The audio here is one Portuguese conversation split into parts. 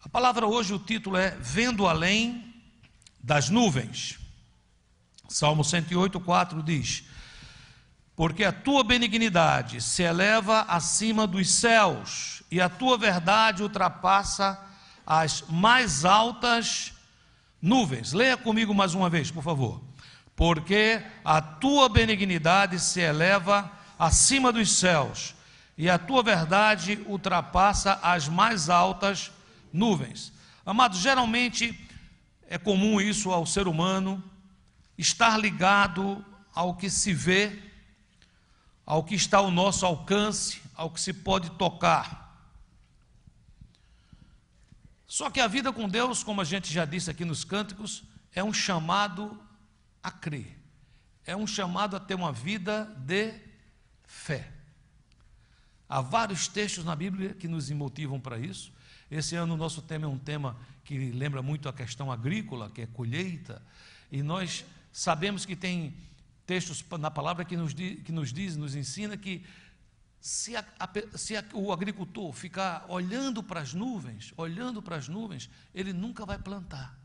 A palavra hoje, o título é Vendo Além das Nuvens. Salmo 108:4 diz: porque a tua benignidade se eleva acima dos céus, e a tua verdade ultrapassa as mais altas nuvens. Leia comigo mais uma vez, por favor. Porque a tua benignidade se eleva acima dos céus, e a tua verdade ultrapassa as mais altas nuvens. Amados, geralmente é comum isso ao ser humano, estar ligado ao que se vê, ao que está ao nosso alcance, ao que se pode tocar. Só que a vida com Deus, como a gente já disse aqui nos cânticos, é um chamado a crer, é um chamado a ter uma vida de fé. Há vários textos na Bíblia que nos motivam para isso. Esse ano o nosso tema é um tema que lembra muito a questão agrícola, que é colheita, e nós sabemos que tem textos na palavra que nos ensina que se o agricultor ficar olhando para as nuvens, ele nunca vai plantar.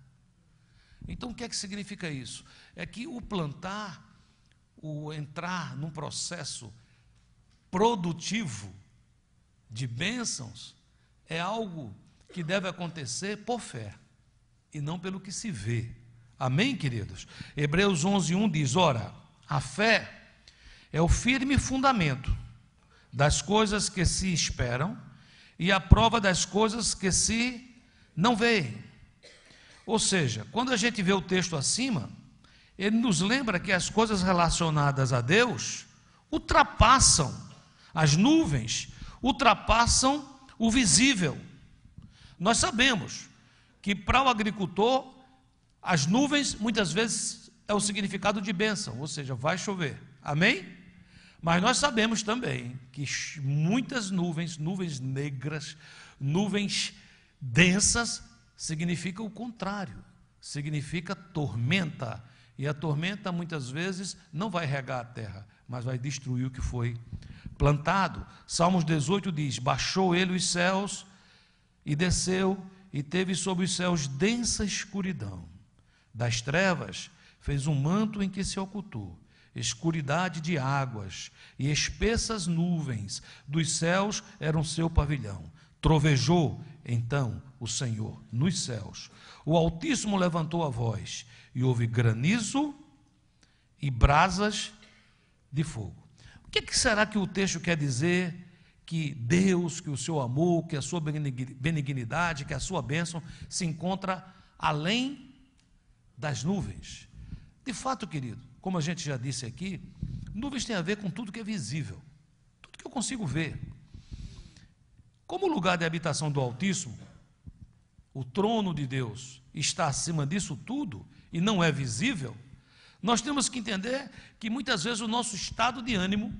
Então o que é que significa isso? É que o plantar, o entrar num processo produtivo de bênçãos, é algo que deve acontecer por fé e não pelo que se vê. Amém, queridos? Hebreus 11:1 diz: ora, a fé é o firme fundamento das coisas que se esperam e a prova das coisas que se não veem. Ou seja, quando a gente vê o texto acima, ele nos lembra que as coisas relacionadas a Deus ultrapassam as nuvens, ultrapassam o visível. Nós sabemos que para o agricultor, as nuvens muitas vezes é o significado de bênção, ou seja, vai chover, amém? Mas nós sabemos também que muitas nuvens, nuvens negras, nuvens densas, significa o contrário, significa tormenta, e a tormenta muitas vezes não vai regar a terra, mas vai destruir o que foi plantado. Salmos 18 diz: baixou ele os céus e desceu, e teve sobre os céus densa escuridão. Das trevas fez um manto em que se ocultou, escuridade de águas e espessas nuvens dos céus eram seu pavilhão. Trovejou então o Senhor nos céus, o Altíssimo levantou a voz, e houve granizo e brasas de fogo. O que será que o texto quer dizer? Que Deus, que o seu amor, que a sua benignidade, que a sua bênção se encontra além das nuvens. De fato, querido, como a gente já disse aqui, nuvens tem a ver com tudo que é visível, tudo que eu consigo ver. Como o lugar de habitação do Altíssimo, o trono de Deus está acima disso tudo e não é visível, nós temos que entender que muitas vezes o nosso estado de ânimo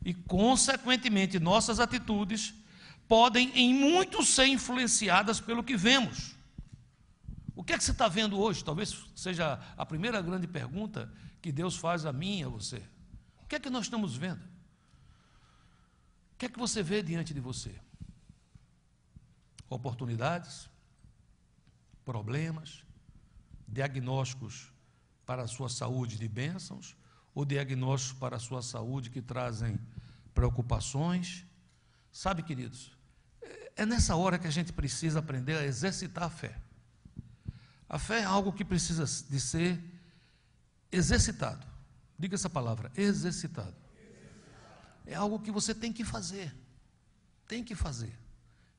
e, consequentemente, nossas atitudes podem em muito ser influenciadas pelo que vemos. O que é que você está vendo hoje? Talvez seja a primeira grande pergunta que Deus faz a mim e a você. O que é que nós estamos vendo? O que é que você vê diante de você? Oportunidades, problemas, diagnósticos para a sua saúde de bênçãos, ou diagnósticos para a sua saúde que trazem preocupações. Sabe, queridos, é nessa hora que a gente precisa aprender a exercitar a fé. A fé é algo que precisa de ser exercitado. Diga essa palavra, exercitado. É algo que você tem que fazer. Tem que fazer.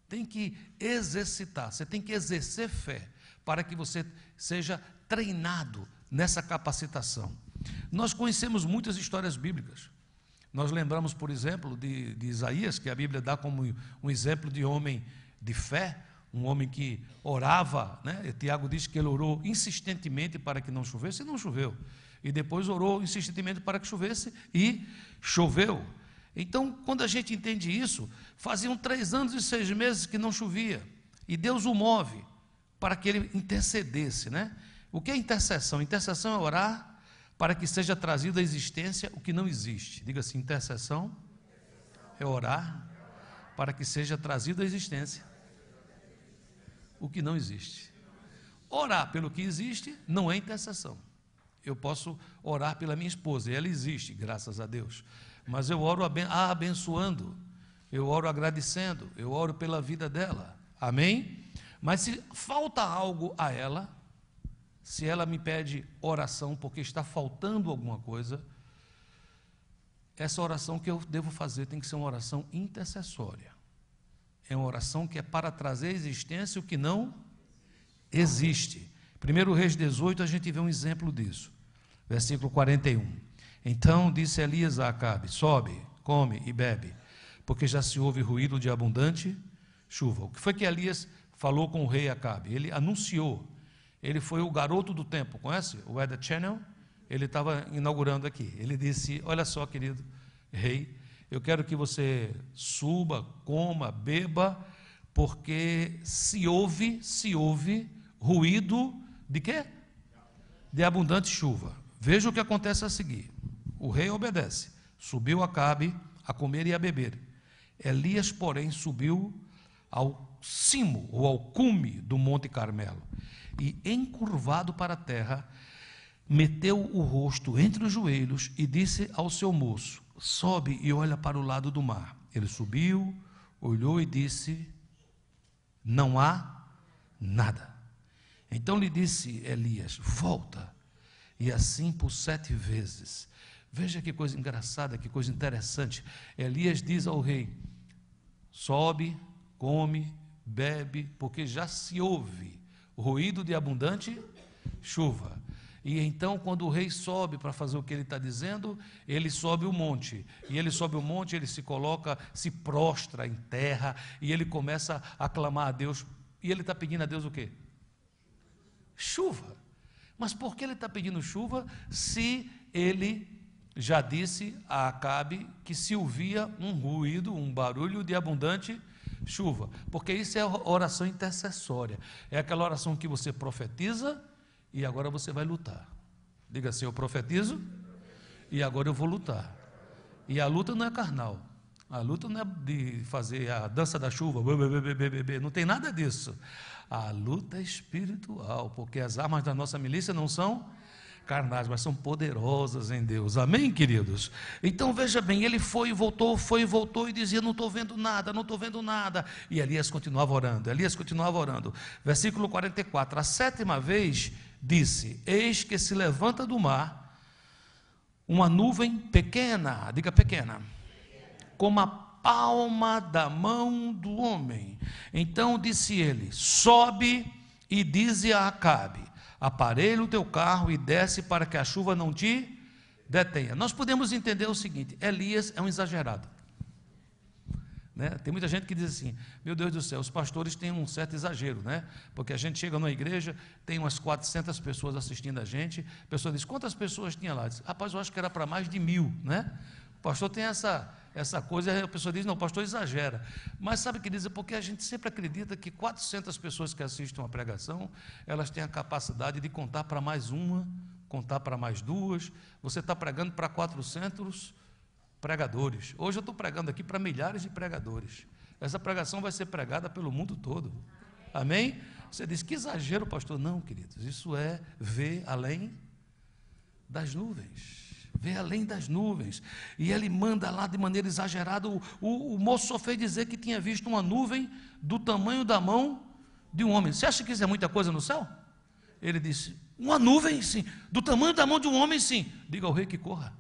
Tem que exercitar. Você tem que exercer fé para que você seja treinado nessa capacitação. Nós conhecemos muitas histórias bíblicas. Nós lembramos, por exemplo, de Isaías, que a Bíblia dá como um exemplo de homem de fé, um homem que orava, né? Tiago diz que ele orou insistentemente para que não chovesse, e não choveu. E depois orou insistentemente para que chovesse, e choveu. Então, quando a gente entende isso, faziam 3 anos e 6 meses que não chovia, e Deus o move para que ele intercedesse, né? O que é intercessão? Intercessão é orar para que seja trazido à existência o que não existe. Diga assim, intercessão É orar para que seja trazido à existência o que não existe. Orar pelo que existe não é intercessão. Eu posso orar pela minha esposa, e ela existe, graças a Deus. Mas eu oro abençoando, eu oro agradecendo, eu oro pela vida dela. Amém? Mas se falta algo a ela, se ela me pede oração porque está faltando alguma coisa, essa oração que eu devo fazer tem que ser uma oração intercessória. É uma oração que é para trazer à existência o que não existe. 1 Reis 18, a gente vê um exemplo disso. Versículo 41. Então disse Elias a Acabe: sobe, come e bebe, porque já se ouve ruído de abundante chuva. O que foi que Elias falou com o rei Acabe? Ele anunciou. Ele foi o garoto do tempo, conhece o Weather Channel? Ele estava inaugurando aqui. Ele disse: olha só, querido rei, eu quero que você suba, coma, beba, porque se ouve ruído de quê? De abundante chuva. Veja o que acontece a seguir. O rei obedece. Subiu Acabe a comer e a beber. Elias, porém, subiu ao cimo, ou ao cume do Monte Carmelo, e, encurvado para a terra, meteu o rosto entre os joelhos e disse ao seu moço: sobe e olha para o lado do mar. Ele subiu, olhou e disse: não há nada. Então lhe disse Elias: volta. E assim por 7 vezes. Veja que coisa engraçada, que coisa interessante. Elias diz ao rei: sobe, come, bebe, porque já se ouve ruído de abundante chuva. E então, quando o rei sobe para fazer o que ele está dizendo, ele sobe o monte. E ele sobe o monte, ele se coloca, se prostra em terra, e ele começa a clamar a Deus. E ele está pedindo a Deus o quê? Chuva. Mas por que ele está pedindo chuva, se ele já disse a Acabe que se ouvia um ruído, um barulho de abundante chuva? Porque isso é oração intercessória. É aquela oração que você profetiza e agora você vai lutar. Diga assim: eu profetizo e agora eu vou lutar. E a luta não é carnal. A luta não é de fazer a dança da chuva, não tem nada disso. A luta é espiritual, porque as armas da nossa milícia não são carnais, mas são poderosas em Deus. Amém, queridos? Então veja bem, ele foi e voltou e dizia: não estou vendo nada, não estou vendo nada. E Elias continuava orando. Versículo 44, a 7ª vez disse: eis que se levanta do mar uma nuvem pequena, diga pequena, como a palma da mão do homem. Então disse ele: sobe e dize a Acabe: aparelha o teu carro e desce, para que a chuva não te detenha. Nós podemos entender o seguinte: Elias é um exagerado, né? Tem muita gente que diz assim: meu Deus do céu, os pastores têm um certo exagero, né? Porque a gente chega numa igreja, tem umas 400 pessoas assistindo a gente, a pessoa diz: quantas pessoas tinha lá? Diz: rapaz, eu acho que era para mais de 1000, né? O pastor tem essa coisa, a pessoa diz: não, o pastor exagera. Mas sabe o que diz? É porque a gente sempre acredita que 400 pessoas que assistem uma pregação, elas têm a capacidade de contar para mais uma, contar para mais duas. Você está pregando para 400 pregadores. Hoje eu estou pregando aqui para milhares de pregadores. Essa pregação vai ser pregada pelo mundo todo. Amém? Você diz: que exagero, pastor. Não, queridos, isso é ver além das nuvens. Vê além das nuvens. E ele manda lá de maneira exagerada. O moço só fez dizer que tinha visto uma nuvem do tamanho da mão de um homem. Você acha que isso é muita coisa no céu? Ele disse: uma nuvem, sim, do tamanho da mão de um homem, sim. Diga ao rei que corra.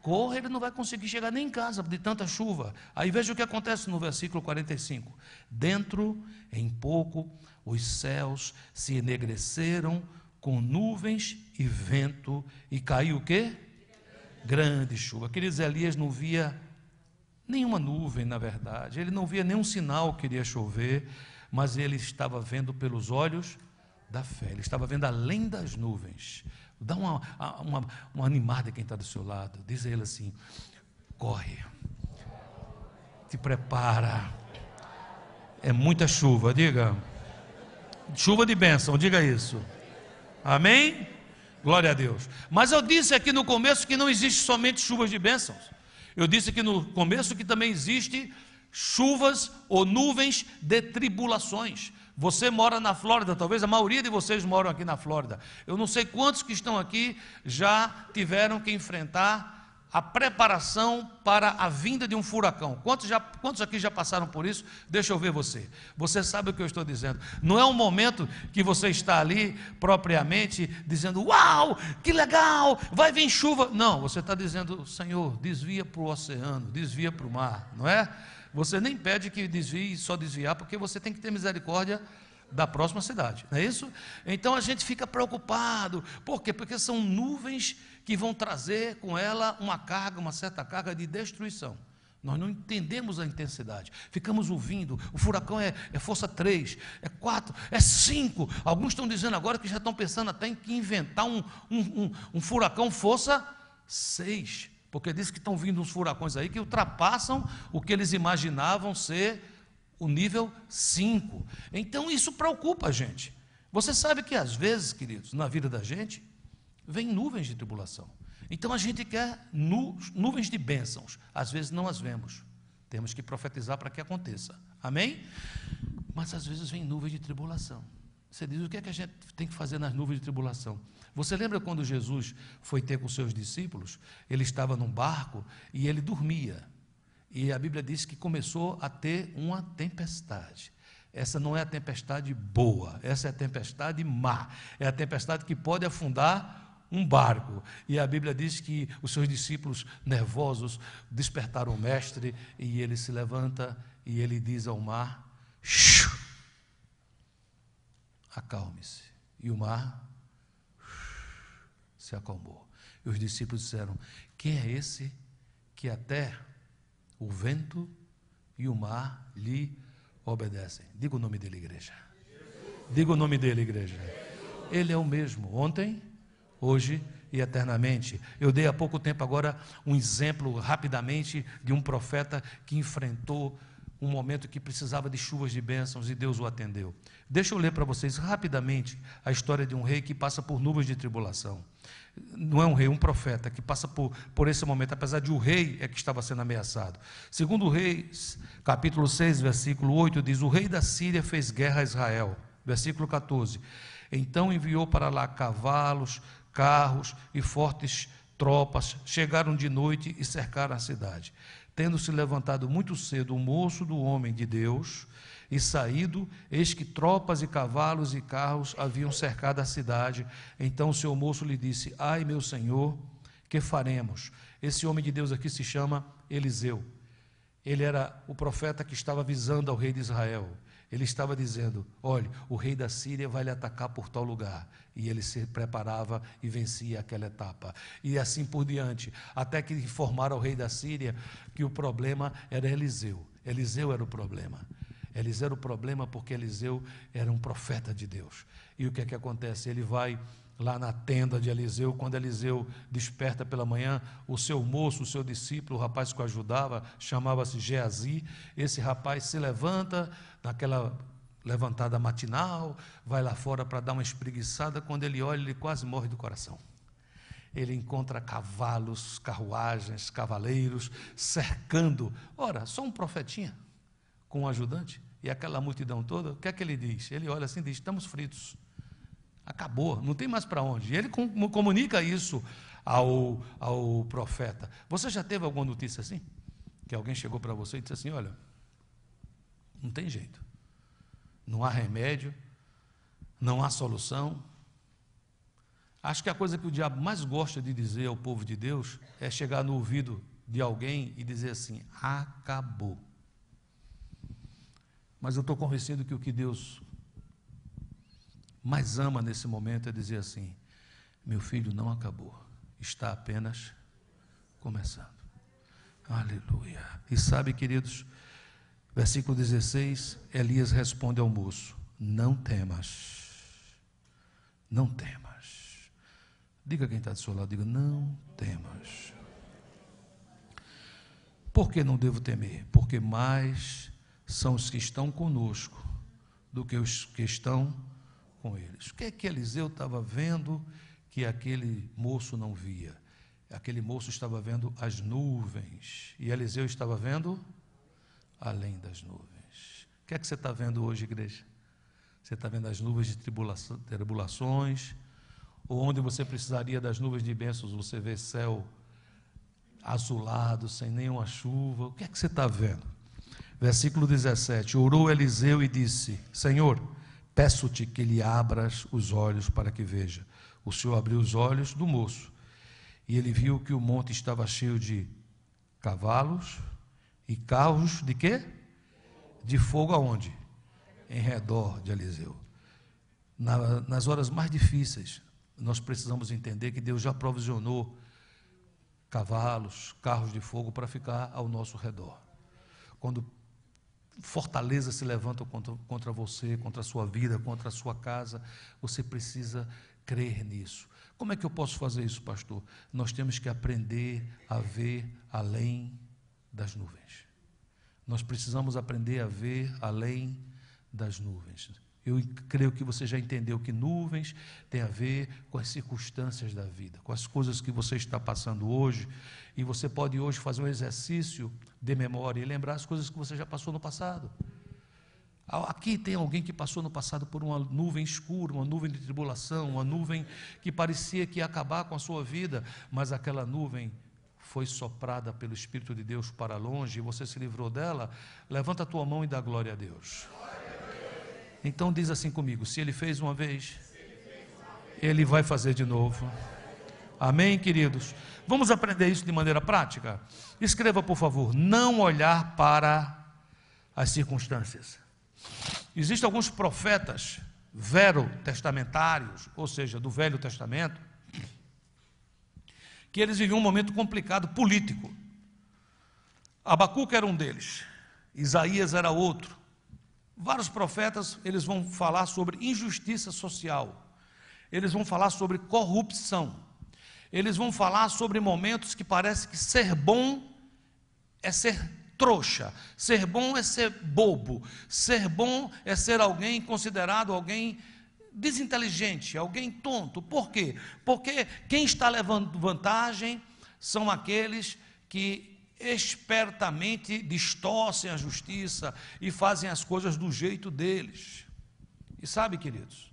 Corra, ele não vai conseguir chegar nem em casa de tanta chuva. Aí veja o que acontece no versículo 45. Dentro, em pouco, os céus se enegreceram com nuvens e vento, e caiu o quê? Grande chuva. Queridos, Elias não via nenhuma nuvem, na verdade. Ele não via nenhum sinal que iria chover, mas ele estava vendo pelos olhos da fé. Ele estava vendo além das nuvens. Dá uma animada quem está do seu lado. Diz a ele assim: corre, te prepara. É muita chuva, diga. Chuva de bênção, diga isso. Amém? Glória a Deus. Mas eu disse aqui no começo que não existe somente chuvas de bênçãos. Eu disse que no começo que também existe chuvas ou nuvens de tribulações. Você mora na Flórida, talvez a maioria de vocês moram aqui na Flórida. Eu não sei quantos que estão aqui já tiveram que enfrentar a preparação para a vinda de um furacão. Quantos aqui já passaram por isso? Deixa eu ver você. Você sabe o que eu estou dizendo. Não é um momento que você está ali propriamente dizendo: uau, que legal, vai vir chuva. Não, você está dizendo: Senhor, desvia para o oceano, desvia para o mar, não é? Você nem pede que desvie, só desviar, porque você tem que ter misericórdia da próxima cidade, não é isso? Então a gente fica preocupado. Por quê? Porque são nuvens que vão trazer com ela uma carga, uma certa carga de destruição. Nós não entendemos a intensidade. Ficamos ouvindo, o furacão é força 3, é 4, é 5. Alguns estão dizendo agora que já estão pensando até em que inventar um furacão força 6. Porque diz que estão vindo uns furacões aí que ultrapassam o que eles imaginavam ser o nível 5. Então isso preocupa a gente. Você sabe que às vezes, queridos, na vida da gente, vem nuvens de tribulação. Então a gente quer nuvens de bênçãos. Às vezes não as vemos. Temos que profetizar para que aconteça. Amém? Mas às vezes vem nuvens de tribulação. Você diz: o que é que a gente tem que fazer nas nuvens de tribulação? Você lembra quando Jesus foi ter com seus discípulos? Ele estava num barco e ele dormia. E a Bíblia diz que começou a ter uma tempestade. Essa não é a tempestade boa, essa é a tempestade má. É a tempestade que pode afundar um barco. E a Bíblia diz que os seus discípulos, nervosos, despertaram o mestre, e ele se levanta e ele diz ao mar: acalme-se. E o mar se acalmou. E os discípulos disseram: quem é esse que até o vento e o mar lhe obedecem? Diga o nome dele, igreja. Diga o nome dele, igreja. Ele é o mesmo, ontem, hoje e eternamente. Eu dei há pouco tempo agora um exemplo, rapidamente, de um profeta que enfrentou um momento que precisava de chuvas de bênçãos e Deus o atendeu. Deixa eu ler para vocês rapidamente a história de um rei que passa por nuvens de tribulação. Não é um rei, um profeta que passa por esse momento, apesar de o rei é que estava sendo ameaçado. Segundo Reis, capítulo 6, versículo 8, diz: o rei da Síria fez guerra a Israel. Versículo 14: então enviou para lá cavalos, carros e fortes tropas, chegaram de noite e cercaram a cidade. Tendo se levantado muito cedo o moço do homem de Deus e saído, eis que tropas e cavalos e carros haviam cercado a cidade. Então o seu moço lhe disse: ai, meu senhor, que faremos? Esse homem de Deus aqui se chama Eliseu. Ele era o profeta que estava avisando ao rei de Israel. Ele estava dizendo: olhe, o rei da Síria vai lhe atacar por tal lugar. E ele se preparava e vencia aquela etapa. E assim por diante, até que informaram ao rei da Síria que o problema era Eliseu. Eliseu era o problema. Eliseu era o problema porque Eliseu era um profeta de Deus. E o que é que acontece? Ele vai lá na tenda de Eliseu. Quando Eliseu desperta pela manhã, o seu moço, o seu discípulo, o rapaz que o ajudava, chamava-se Geazi. Esse rapaz se levanta naquela levantada matinal, vai lá fora para dar uma espreguiçada. Quando ele olha, ele quase morre do coração. Ele encontra cavalos, carruagens, cavaleiros cercando. Ora, só um profetinha com um ajudante e aquela multidão toda. O que é que ele diz? Ele olha assim e diz: estamos fritos. Acabou, não tem mais para onde. E ele comunica isso ao profeta. Você já teve alguma notícia assim? Que alguém chegou para você e disse assim: olha, não tem jeito, não há remédio, não há solução. Acho que a coisa que o diabo mais gosta de dizer ao povo de Deus é chegar no ouvido de alguém e dizer assim: acabou. Mas eu estou convencido que o que Deus mais ama nesse momento é dizer assim: meu filho, não acabou, está apenas começando. Aleluia. E sabe, queridos, versículo 16, Elias responde ao moço: não temas, não temas. Diga quem está do seu lado, diga: não temas. Por que não devo temer? Porque mais são os que estão conosco do que os que estão com eles. O que é que Eliseu estava vendo que aquele moço não via? Aquele moço estava vendo as nuvens, e Eliseu estava vendo além das nuvens. O que é que você está vendo hoje, igreja? Você está vendo as nuvens de tribulações, ou onde você precisaria das nuvens de bênçãos, você vê céu azulado, sem nenhuma chuva. O que é que você está vendo? Versículo 17, orou Eliseu e disse, Senhor, peço-te que lhe abras os olhos para que veja. O Senhor abriu os olhos do moço, e ele viu que o monte estava cheio de cavalos e carros de quê? De fogo aonde? Em redor de Eliseu. Nas horas mais difíceis, nós precisamos entender que Deus já provisionou cavalos, carros de fogo para ficar ao nosso redor. Quando fortalezas se levantam contra você, contra a sua vida, contra a sua casa, você precisa crer nisso. Como é que eu posso fazer isso, pastor? Nós temos que aprender a ver além das nuvens. Nós precisamos aprender a ver além das nuvens. Eu creio que você já entendeu que nuvens tem a ver com as circunstâncias da vida, com as coisas que você está passando hoje, e você pode hoje fazer um exercício de memória e lembrar as coisas que você já passou no passado. Aqui tem alguém que passou no passado por uma nuvem escura, uma nuvem de tribulação, uma nuvem que parecia que ia acabar com a sua vida, mas aquela nuvem foi soprada pelo Espírito de Deus para longe e você se livrou dela. Levanta a tua mão e dá glória a Deus. Então diz assim comigo, se Ele fez uma vez, Ele vai fazer de novo. Amém, queridos? Vamos aprender isso de maneira prática? Escreva, por favor, não olhar para as circunstâncias. Existem alguns profetas verotestamentários, ou seja, do Velho Testamento, que eles viviam um momento complicado político. Abacuque era um deles, Isaías era outro. Vários profetas, eles vão falar sobre injustiça social, eles vão falar sobre corrupção, eles vão falar sobre momentos que parece que ser bom é ser trouxa, ser bom é ser bobo, ser bom é ser alguém considerado alguém desinteligente, alguém tonto. Por quê? Porque quem está levando vantagem são aqueles que espertamente distorcem a justiça e fazem as coisas do jeito deles. E sabe, queridos,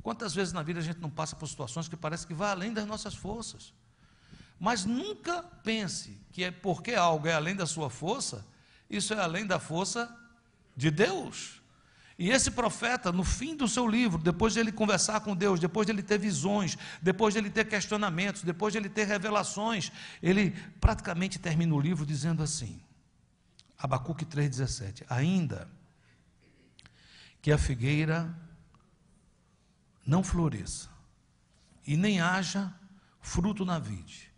quantas vezes na vida a gente não passa por situações que parece que vai além das nossas forças, mas nunca pense que é porque algo é além da sua força, isso é além da força de Deus. E esse profeta, no fim do seu livro, depois de ele conversar com Deus, depois de ele ter visões, depois de ele ter questionamentos, depois de ele ter revelações, ele praticamente termina o livro dizendo assim, Abacuque 3,17, ainda que a figueira não floresça e nem haja fruto na vide,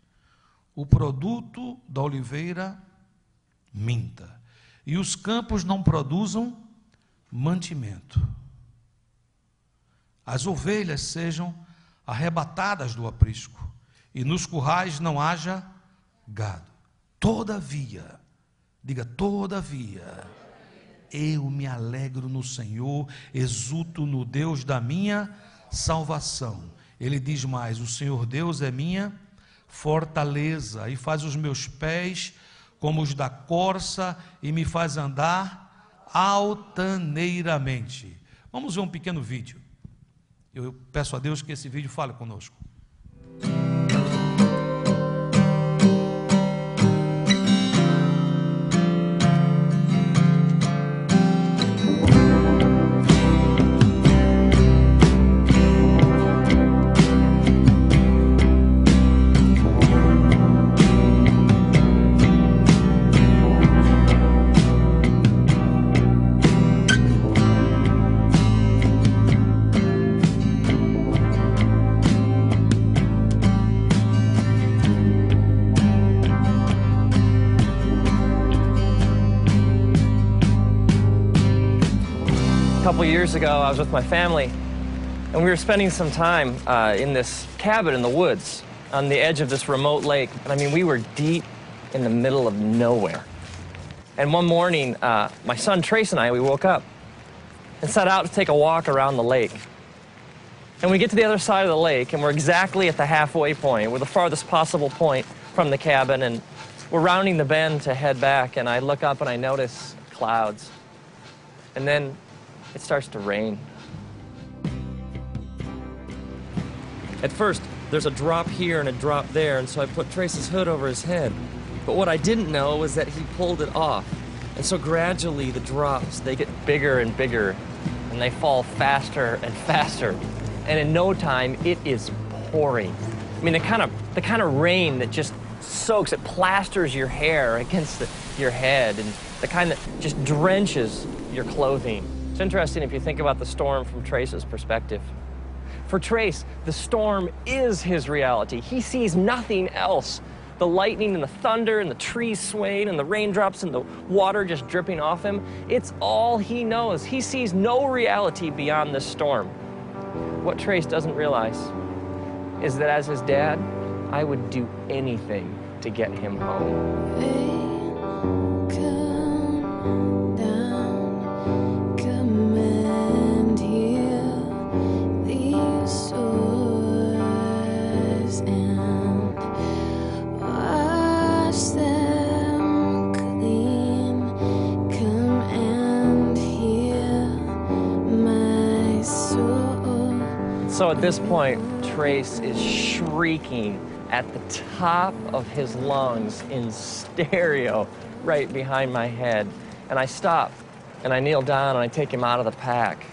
o produto da oliveira minta, e os campos não produzam mantimento, as ovelhas sejam arrebatadas do aprisco, e nos currais não haja gado. Todavia, diga todavia, eu me alegro no Senhor, exulto no Deus da minha salvação. Ele diz mais, o Senhor Deus é minha fortaleza, e faz os meus pés como os da corça, e me faz andar altaneiramente. Vamos ver um pequeno vídeo. Eu peço a Deus que esse vídeo fale conosco. A couple years ago, I was with my family, and we were spending some time in this cabin in the woods on the edge of this remote lake. And I mean, we were deep in the middle of nowhere. And one morning, my son Trace and I, we woke up and set out to take a walk around the lake. And we get to the other side of the lake, and we're exactly at the halfway point. We're the farthest possible point from the cabin, and we're rounding the bend to head back, and I look up and I notice clouds. And then it starts to rain. At first, there's a drop here and a drop there, and so I put Trace's hood over his head. But what I didn't know was that he pulled it off. And so gradually the drops, they get bigger and bigger, and they fall faster and faster. And in no time, it is pouring. I mean, the kind of rain that just soaks, it plasters your hair against your head, and the kind that just drenches your clothing. It's interesting if you think about the storm from Trace's perspective. For Trace, the storm is his reality. He sees nothing else. The lightning and the thunder and the trees swaying and the raindrops and the water just dripping off him, it's all he knows. He sees no reality beyond this storm. What Trace doesn't realize is that as his dad, I would do anything to get him home. So at this point, Trace is shrieking at the top of his lungs in stereo right behind my head. And I stop, and I kneel down, and I take him out of the pack.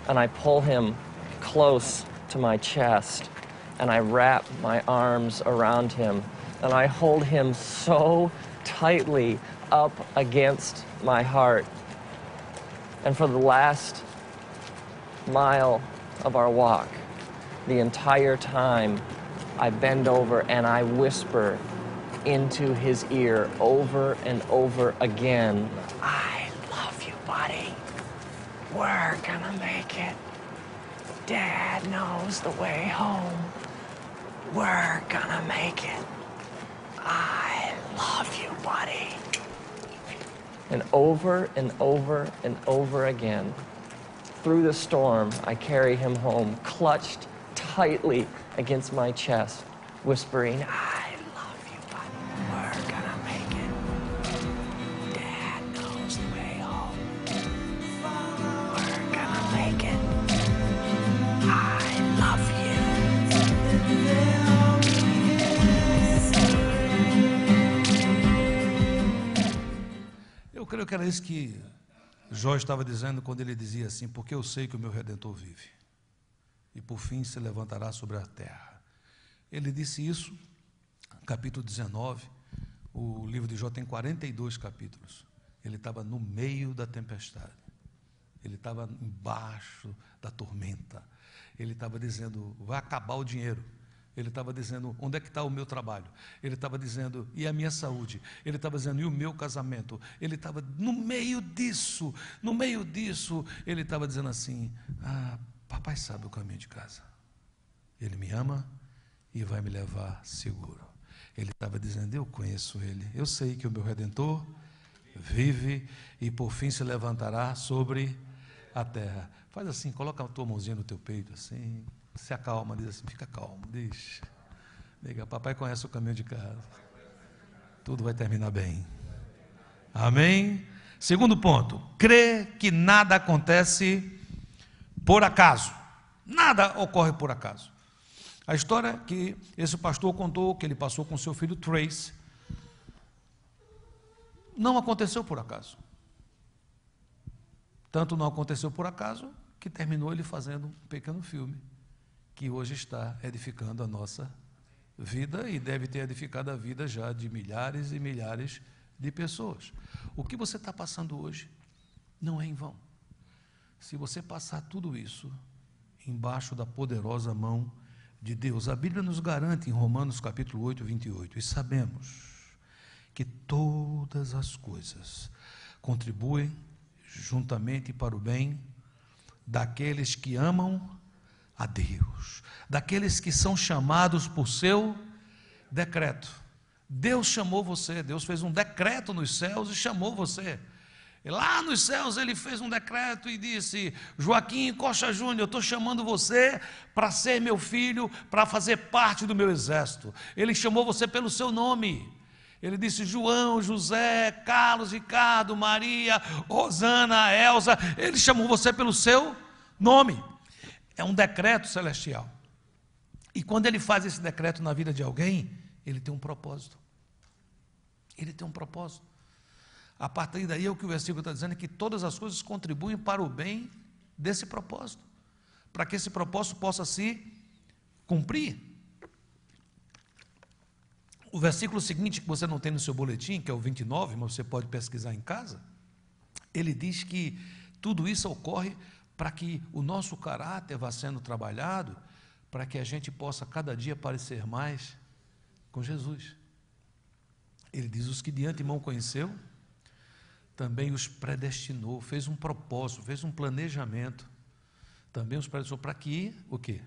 And I pull him close to my chest, and I wrap my arms around him, and I hold him so tightly up against my heart. And for the last mile of our walk, the entire time, I bend over and I whisper into his ear over and over again, I love you, buddy. We're gonna make it. Dad knows the way home. We're gonna make it. I love you, buddy. And over and over and over again, through the storm, I carry him home, clutched tightly against my chest, whispering, I love you, buddy. We're gonna make it. Dad knows the way home. We're gonna make it. I love you. Eu creio que era isso que Jó estava dizendo quando ele dizia assim, porque eu sei que o meu Redentor vive, e por fim se levantará sobre a terra. Ele disse isso, capítulo 19, o livro de Jó tem 42 capítulos. Ele estava no meio da tempestade, ele estava embaixo da tormenta, ele estava dizendo, vai acabar o dinheiro. Ele estava dizendo, onde é que está o meu trabalho? Ele estava dizendo, e a minha saúde? Ele estava dizendo, e o meu casamento? Ele estava no meio disso, ele estava dizendo assim, papai sabe o caminho de casa. Ele me ama e vai me levar seguro. Ele estava dizendo, eu conheço ele, eu sei que o meu Redentor vive e por fim se levantará sobre a terra. Faz assim, coloca a tua mãozinha no teu peito, assim, se acalma, diz assim, fica calmo, deixa. Diga, papai conhece o caminho de casa. Tudo vai terminar bem. Amém? Segundo ponto, crê que nada acontece por acaso. Nada ocorre por acaso. A história que esse pastor contou, que ele passou com seu filho Trace, não aconteceu por acaso. Tanto não aconteceu por acaso, que terminou ele fazendo um pequeno filme, que hoje está edificando a nossa vida e deve ter edificado a vida já de milhares e milhares de pessoas. O que você está passando hoje não é em vão. Se você passar tudo isso embaixo da poderosa mão de Deus, a Bíblia nos garante em Romanos capítulo 8, 28, e sabemos que todas as coisas contribuem juntamente para o bem daqueles que amam a Deus, daqueles que são chamados por seu decreto. Deus chamou você, Deus fez um decreto nos céus e chamou você. E lá nos céus ele fez um decreto e disse: Joaquim Costa Júnior, eu estou chamando você para ser meu filho, para fazer parte do meu exército. Ele chamou você pelo seu nome. Ele disse: João, José, Carlos, Ricardo, Maria, Rosana, Elza. Ele chamou você pelo seu nome. É um decreto celestial. E quando ele faz esse decreto na vida de alguém, ele tem um propósito. Ele tem um propósito. A partir daí, o que o versículo está dizendo é que todas as coisas contribuem para o bem desse propósito, para que esse propósito possa se cumprir. O versículo seguinte, que você não tem no seu boletim, que é o 29, mas você pode pesquisar em casa, ele diz que tudo isso ocorre para que o nosso caráter vá sendo trabalhado, para que a gente possa cada dia parecer mais com Jesus. Ele diz: os que de antemão conheceu, também os predestinou, fez um propósito, fez um planejamento, também os predestinou para que, o quê?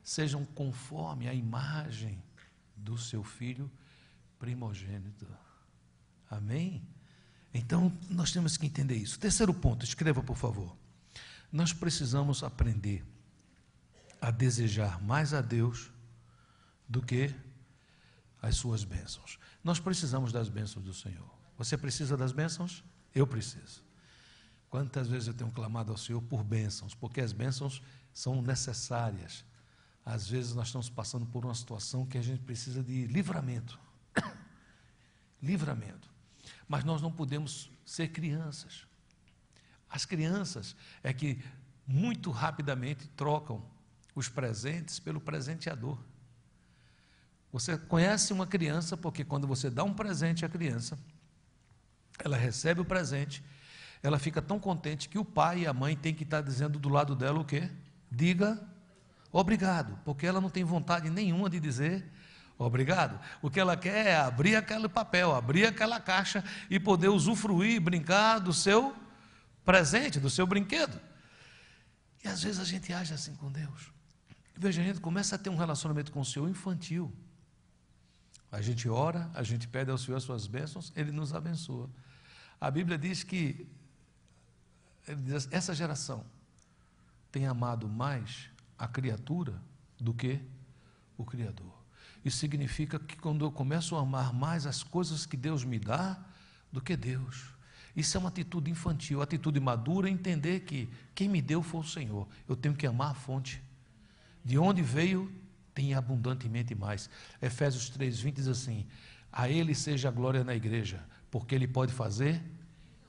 Sejam conforme a imagem do seu Filho primogênito. Amém? Então, nós temos que entender isso. Terceiro ponto, escreva, por favor. Nós precisamos aprender a desejar mais a Deus do que as suas bênçãos. Nós precisamos das bênçãos do Senhor. Você precisa das bênçãos? Eu preciso. Quantas vezes eu tenho clamado ao Senhor por bênçãos, porque as bênçãos são necessárias. Às vezes nós estamos passando por uma situação que a gente precisa de livramento. Livramento. Mas nós não podemos ser crianças. As crianças é que muito rapidamente trocam os presentes pelo presenteador. Você conhece uma criança porque quando você dá um presente à criança, ela recebe o presente, ela fica tão contente que o pai e a mãe têm que estar dizendo do lado dela o quê? Diga obrigado, porque ela não tem vontade nenhuma de dizer obrigado. O que ela quer é abrir aquele papel, abrir aquela caixa e poder usufruir, brincar do seu presente, do seu brinquedo. E às vezes a gente age assim com Deus. Veja, a gente começa a ter um relacionamento com o Senhor infantil. A gente ora, a gente pede ao Senhor as suas bênçãos, Ele nos abençoa. A Bíblia diz que essa geração tem amado mais a criatura do que o Criador. Isso significa que quando eu começo a amar mais as coisas que Deus me dá do que Deus, isso é uma atitude infantil. A atitude madura é entender que quem me deu foi o Senhor. Eu tenho que amar a fonte. De onde veio, tem abundantemente mais. Efésios 3:20 diz assim: a Ele seja a glória na igreja, porque Ele pode fazer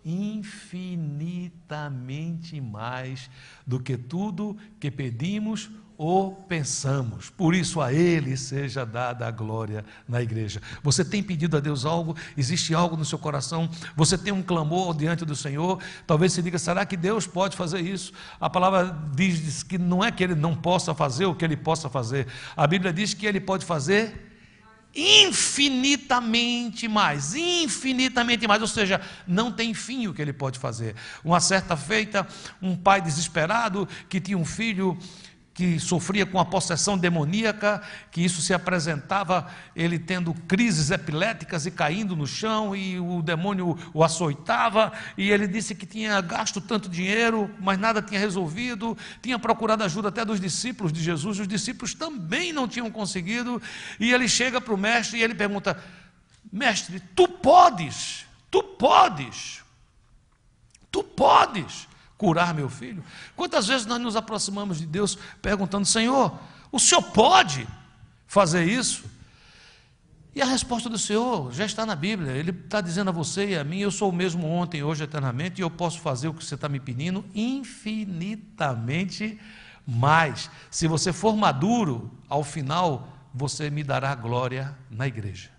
infinitamente mais do que tudo que pedimos ou pensamos. Por isso a Ele seja dada a glória na igreja. Você tem pedido a Deus algo? Existe algo no seu coração? Você tem um clamor diante do Senhor? Talvez você diga: será que Deus pode fazer isso? A palavra diz que não é que Ele não possa fazer o que Ele possa fazer. A Bíblia diz que Ele pode fazer infinitamente mais, ou seja, não tem fim o que Ele pode fazer. Uma certa feita, um pai desesperado que tinha um filho que sofria com a possessão demoníaca, que isso se apresentava ele tendo crises epiléticas e caindo no chão, e o demônio o açoitava, e ele disse que tinha gasto tanto dinheiro, mas nada tinha resolvido, tinha procurado ajuda até dos discípulos de Jesus, os discípulos também não tinham conseguido, e ele chega para o mestre e ele pergunta: mestre, tu podes curar meu filho? Quantas vezes nós nos aproximamos de Deus perguntando: Senhor, o Senhor pode fazer isso? E a resposta do Senhor já está na Bíblia. Ele está dizendo a você e a mim: eu sou o mesmo ontem, hoje, eternamente, e eu posso fazer o que você está me pedindo infinitamente mais. Se você for maduro, ao final você me dará glória na igreja.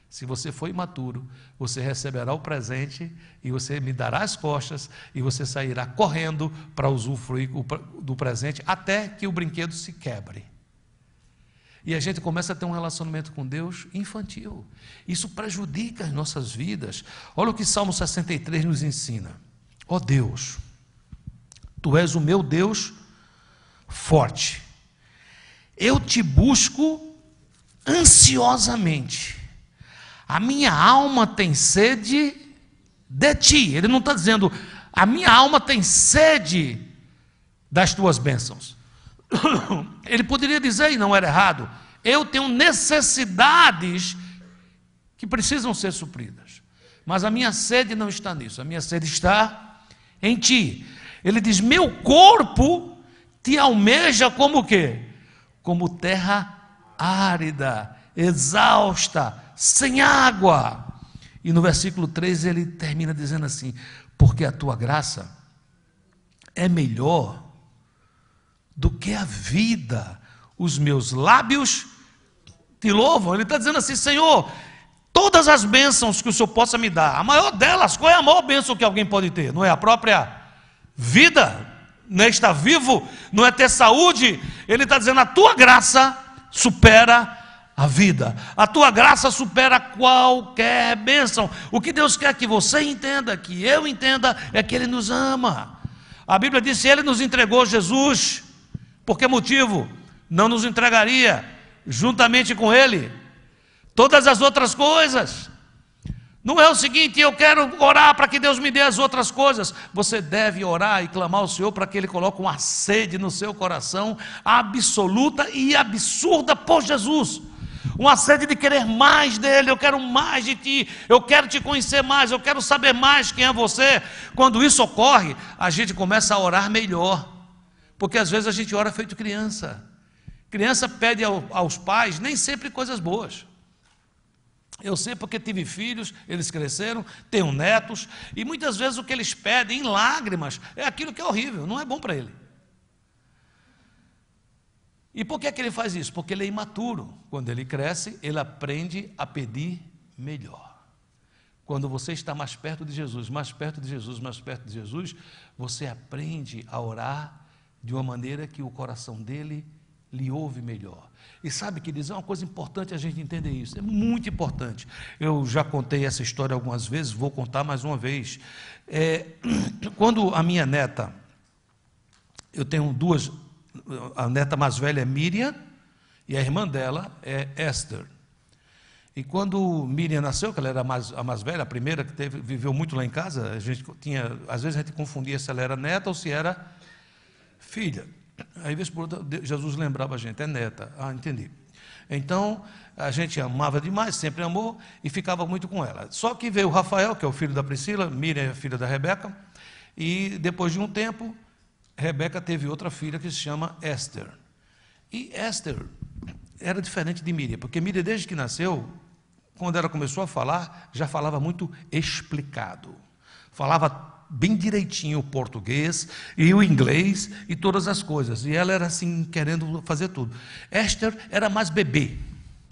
Se você for imaturo, você receberá o presente e você me dará as costas e você sairá correndo para usufruir do presente até que o brinquedo se quebre. E a gente começa a ter um relacionamento com Deus infantil. Isso prejudica as nossas vidas. Olha o que Salmo 63 nos ensina: ó Deus, Tu és o meu Deus forte, eu Te busco ansiosamente. A minha alma tem sede de ti. Ele não está dizendo, a minha alma tem sede das tuas bênçãos. Ele poderia dizer, e não era errado, eu tenho necessidades que precisam ser supridas. Mas a minha sede não está nisso, a minha sede está em ti. Ele diz, meu corpo te almeja como o quê? Como terra árida, exausta, sem água. E no versículo 3 ele termina dizendo assim, porque a tua graça é melhor do que a vida, os meus lábios te louvam. Ele está dizendo assim, Senhor, todas as bênçãos que o Senhor possa me dar, a maior delas, qual é a maior bênção que alguém pode ter? Não é a própria vida? Não é estar vivo? Não é ter saúde? Ele está dizendo, a tua graça supera a vida, a tua graça supera qualquer bênção. O que Deus quer que você entenda, que eu entenda, é que Ele nos ama. A Bíblia diz, se Ele nos entregou Jesus, por que motivo não nos entregaria juntamente com Ele todas as outras coisas? Não é o seguinte, eu quero orar para que Deus me dê as outras coisas. Você deve orar e clamar ao Senhor para que Ele coloque uma sede no seu coração absoluta e absurda por Jesus. Uma sede de querer mais dEle, eu quero mais de Ti, eu quero Te conhecer mais, eu quero saber mais quem é você. Quando isso ocorre, a gente começa a orar melhor, porque às vezes a gente ora feito criança. Criança pede aos pais nem sempre coisas boas. Eu sei porque tive filhos, eles cresceram, tenho netos, e muitas vezes o que eles pedem em lágrimas é aquilo que é horrível, não é bom para ele. E por que é que ele faz isso? Porque ele é imaturo. Quando ele cresce, ele aprende a pedir melhor. Quando você está mais perto de Jesus, mais perto de Jesus, mais perto de Jesus, você aprende a orar de uma maneira que o coração dele lhe ouve melhor. E sabe, queridos, é uma coisa importante a gente entender isso, é muito importante. Eu já contei essa história algumas vezes, vou contar mais uma vez. Quando a minha neta, eu tenho duas, a neta mais velha é Miriam, e a irmã dela é Esther. E quando Miriam nasceu, que ela era a mais velha, a primeira que viveu muito lá em casa, às vezes a gente confundia se ela era neta ou se era filha. Aí, vez por outra, Jesus lembrava a gente, é neta. Ah, entendi. Então, a gente amava demais, sempre amou, e ficava muito com ela. Só que veio o Rafael, que é o filho da Priscila, Miriam é a filha da Rebeca, e depois de um tempo, Rebeca teve outra filha que se chama Esther. E Esther era diferente de Miriam, porque Miriam, desde que nasceu, quando ela começou a falar, já falava muito explicado. Falava bem direitinho o português e o inglês e todas as coisas. E ela era assim, querendo fazer tudo. Esther era mais bebê.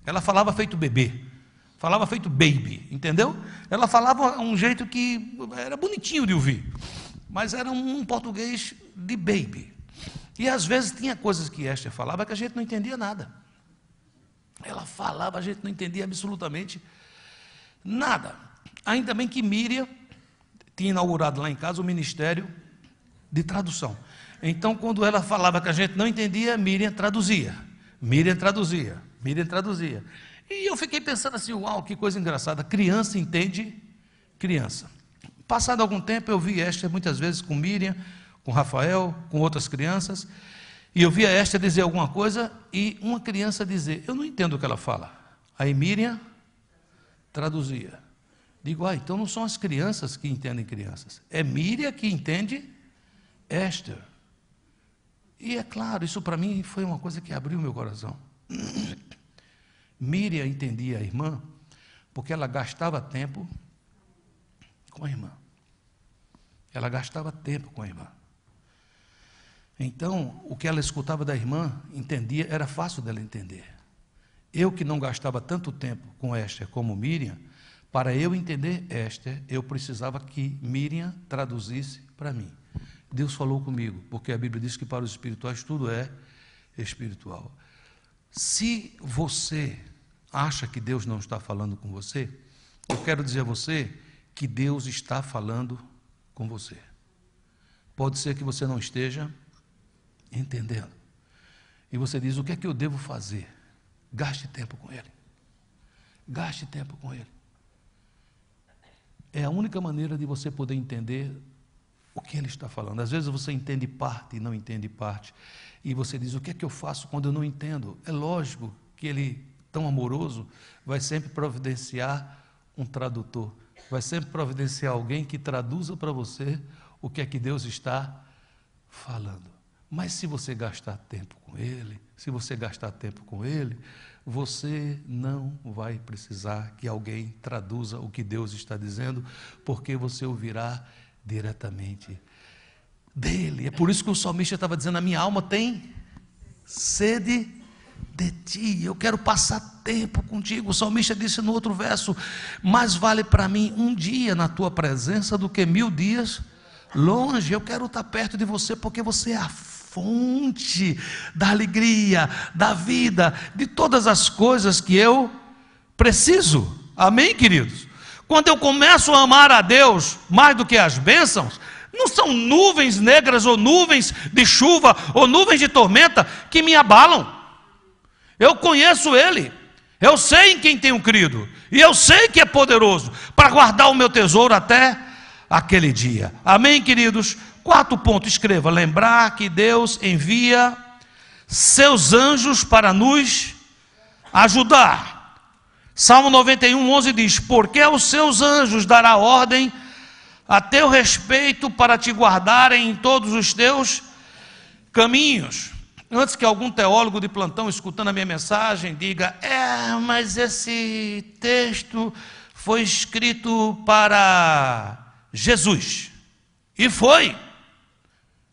Ela falava feito bebê. Falava feito baby, entendeu? Ela falava um jeito que era bonitinho de ouvir. Mas era um português de baby. E às vezes tinha coisas que Esther falava que a gente não entendia nada. Ela falava, a gente não entendia absolutamente nada. Ainda bem que Miriam tinha inaugurado lá em casa o ministério de tradução. Então, quando ela falava que a gente não entendia, Miriam traduzia. Miriam traduzia. Miriam traduzia. E eu fiquei pensando assim, uau, que coisa engraçada. Criança entende criança. Passado algum tempo, eu vi Esther muitas vezes com Miriam, com Rafael, com outras crianças, e eu via Esther dizer alguma coisa e uma criança dizer, eu não entendo o que ela fala. Aí Miriam traduzia. Digo, então não são as crianças que entendem crianças, é Miriam que entende Esther. E é claro, isso para mim foi uma coisa que abriu meu coração. Miriam entendia a irmã, porque ela gastava tempo com a irmã. Ela gastava tempo com a irmã. Então, o que ela escutava da irmã, entendia, era fácil dela entender. Eu que não gastava tanto tempo com Esther como Miriam, para eu entender Esther, eu precisava que Miriam traduzisse para mim. Deus falou comigo, porque a Bíblia diz que para os espirituais tudo é espiritual. Se você acha que Deus não está falando com você, eu quero dizer a você que Deus está falando com você. Pode ser que você não esteja entendendo. E você diz, o que é que eu devo fazer? Gaste tempo com Ele. Gaste tempo com Ele. É a única maneira de você poder entender o que ele está falando. Às vezes você entende parte e não entende parte. E você diz, o que é que eu faço quando eu não entendo? É lógico que ele, tão amoroso, vai sempre providenciar um tradutor. Vai sempre providenciar alguém que traduza para você o que é que Deus está falando. Mas se você gastar tempo com ele, você não vai precisar que alguém traduza o que Deus está dizendo, porque você ouvirá diretamente dele. É por isso que o salmista estava dizendo, a minha alma tem sede de ti, eu quero passar tempo contigo. O salmista disse no outro verso, mais vale para mim um dia na tua presença do que 1000 dias longe. Eu quero estar perto de você, porque você é a fonte da alegria, da vida, de todas as coisas que eu preciso. Amém, queridos? Quando eu começo a amar a Deus mais do que as bênçãos, não são nuvens negras ou nuvens de chuva ou nuvens de tormenta que me abalam. Eu conheço Ele, eu sei em quem tenho crido, e eu sei que é poderoso para guardar o meu tesouro até aquele dia. Amém, queridos? 4 ponto, escreva, lembrar que Deus envia seus anjos para nos ajudar. Salmo 91, 11 diz, porque aos seus anjos dará ordem a teu respeito para te guardarem em todos os teus caminhos. Antes que algum teólogo de plantão, escutando a minha mensagem, diga, mas esse texto foi escrito para Jesus. E foi.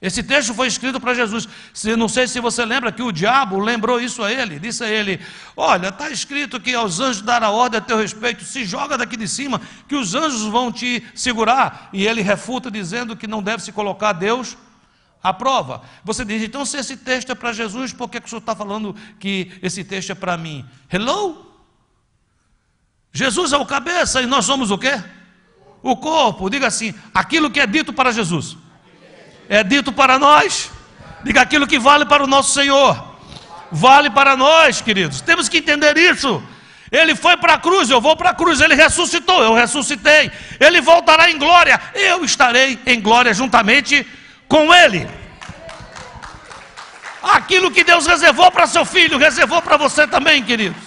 Esse texto foi escrito para Jesus. Não sei se você lembra que o diabo lembrou isso a ele. Disse a ele, olha, está escrito que aos anjos dará ordem a teu respeito. Se joga daqui de cima, que os anjos vão te segurar. E ele refuta dizendo que não deve se colocar Deus à prova. Você diz, então se esse texto é para Jesus, por que o senhor está falando que esse texto é para mim? Hello? Jesus é o cabeça e nós somos o quê? O corpo. Diga assim, aquilo que é dito para Jesus é dito para nós. Diga, aquilo que vale para o nosso Senhor vale para nós, queridos. Temos que entender isso. Ele foi para a cruz, eu vou para a cruz. Ele ressuscitou, eu ressuscitei. Ele voltará em glória, eu estarei em glória juntamente com Ele. Aquilo que Deus reservou para seu filho, reservou para você também, queridos.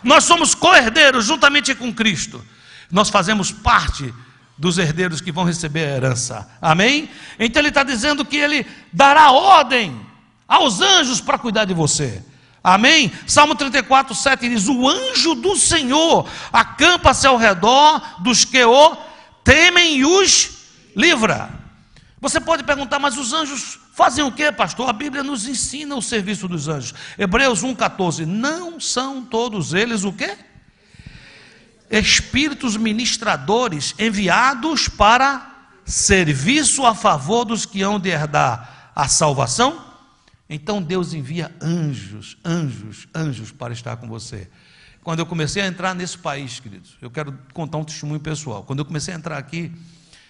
Nós somos co-herdeiros juntamente com Cristo. Nós fazemos parte dos herdeiros que vão receber a herança. Amém? Então ele está dizendo que ele dará ordem aos anjos para cuidar de você. Amém? Salmo 34, 7 diz, o anjo do Senhor acampa-se ao redor dos que o temem e os livra. Você pode perguntar, mas os anjos fazem o quê, pastor? A Bíblia nos ensina o serviço dos anjos. Hebreus 1,14, não são todos eles o quê? Espíritos ministradores enviados para serviço a favor dos que hão de herdar a salvação. Então Deus envia anjos para estar com você. Quando eu comecei a entrar nesse país, queridos, eu quero contar um testemunho pessoal. Quando eu comecei a entrar aqui,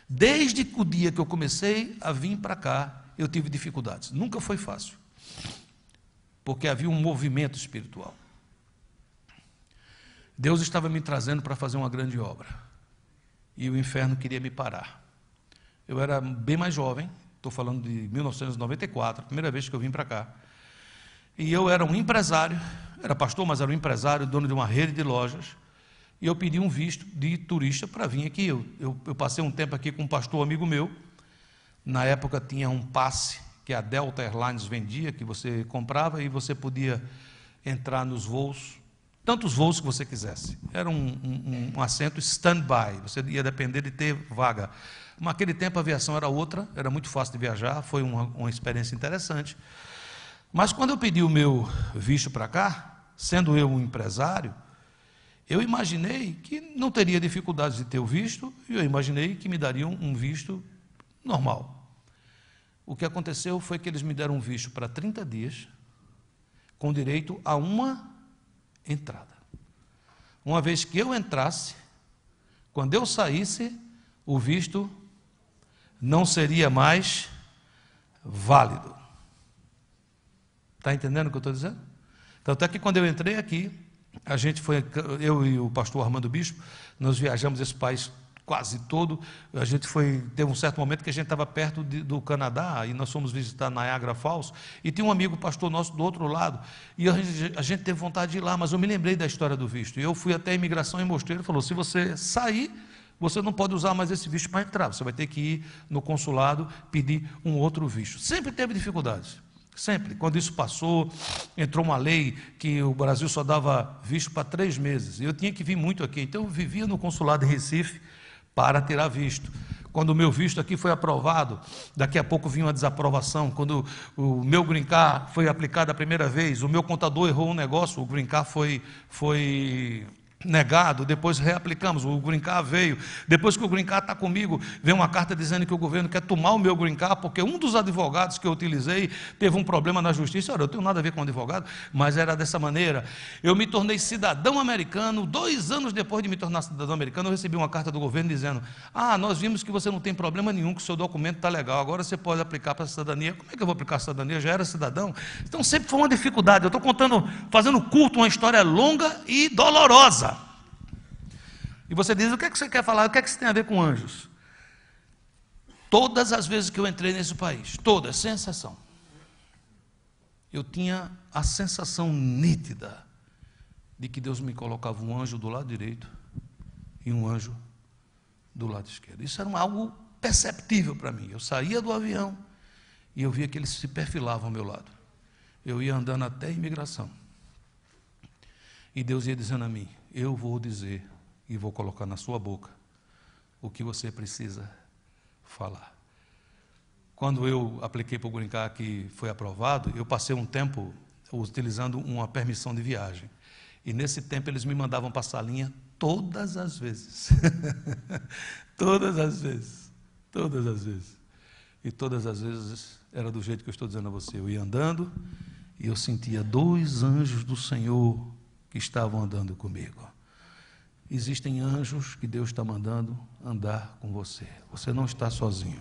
desde o dia que eu comecei a vir para cá, eu tive dificuldades. Nunca foi fácil, porque havia um movimento espiritual. Deus estava me trazendo para fazer uma grande obra, e o inferno queria me parar. Eu era bem mais jovem, estou falando de 1994, a primeira vez que eu vim para cá, e eu era um empresário, era pastor, mas era um empresário, dono de uma rede de lojas, e eu pedi um visto de turista para vir aqui. Eu passei um tempo aqui com um pastor amigo meu. Na época tinha um passe que a Delta Airlines vendia, que você comprava e você podia entrar nos voos, tantos voos que você quisesse. Era um assento stand-by, você ia depender de ter vaga. Naquele tempo a aviação era outra, era muito fácil de viajar, foi uma experiência interessante. Mas quando eu pedi o meu visto para cá, sendo eu um empresário, eu imaginei que não teria dificuldades de ter o visto, e eu imaginei que me dariam um visto normal. O que aconteceu foi que eles me deram um visto para 30 dias, com direito a uma entrada. Uma vez que eu entrasse, quando eu saísse, o visto não seria mais válido. Está entendendo o que eu estou dizendo? Então, até que quando eu entrei aqui, a gente foi, eu e o pastor Armando Bispo, nós viajamos esse país quase todo. A gente teve um certo momento que a gente estava perto do Canadá, e nós fomos visitar Niagara Falls, e tinha um amigo pastor nosso do outro lado, e a gente teve vontade de ir lá, mas eu me lembrei da história do visto, e eu fui até a imigração e mostrei, ele falou, se você sair, você não pode usar mais esse visto para entrar, você vai ter que ir no consulado pedir um outro visto. Sempre teve dificuldades, sempre. Quando isso passou, entrou uma lei que o Brasil só dava visto para 3 meses, e eu tinha que vir muito aqui, então eu vivia no consulado em Recife para tirar visto. Quando o meu visto aqui foi aprovado, daqui a pouco vinha uma desaprovação. Quando o meu green card foi aplicado a primeira vez, o meu contador errou um negócio, o green card foi negado, depois reaplicamos, o green card veio, depois que o green card está comigo, veio uma carta dizendo que o governo quer tomar o meu green card, porque um dos advogados que eu utilizei teve um problema na justiça. Olha, eu não tenho nada a ver com advogado, mas era dessa maneira. Eu me tornei cidadão americano, 2 anos depois de me tornar cidadão americano, eu recebi uma carta do governo dizendo, nós vimos que você não tem problema nenhum, que o seu documento está legal, agora você pode aplicar para a cidadania. Como é que eu vou aplicar a cidadania? Eu já era cidadão. Então sempre foi uma dificuldade. Eu estou contando, fazendo culto, uma história longa e dolorosa. E você diz, o que é que você quer falar? O que é que isso tem a ver com anjos? Todas as vezes que eu entrei nesse país, todas, sem exceção, eu tinha a sensação nítida de que Deus me colocava um anjo do lado direito e um anjo do lado esquerdo. Isso era algo perceptível para mim. Eu saía do avião e eu via que eles se perfilavam ao meu lado. Eu ia andando até a imigração. E Deus ia dizendo a mim, eu vou dizer e vou colocar na sua boca o que você precisa falar. Quando eu apliquei para o green card que foi aprovado, eu passei um tempo utilizando uma permissão de viagem. E nesse tempo eles me mandavam para a salinha todas as vezes. Todas as vezes. Todas as vezes. E todas as vezes era do jeito que eu estou dizendo a você. Eu ia andando e eu sentia 2 anjos do Senhor que estavam andando comigo. Existem anjos que Deus está mandando andar com você. Você não está sozinho.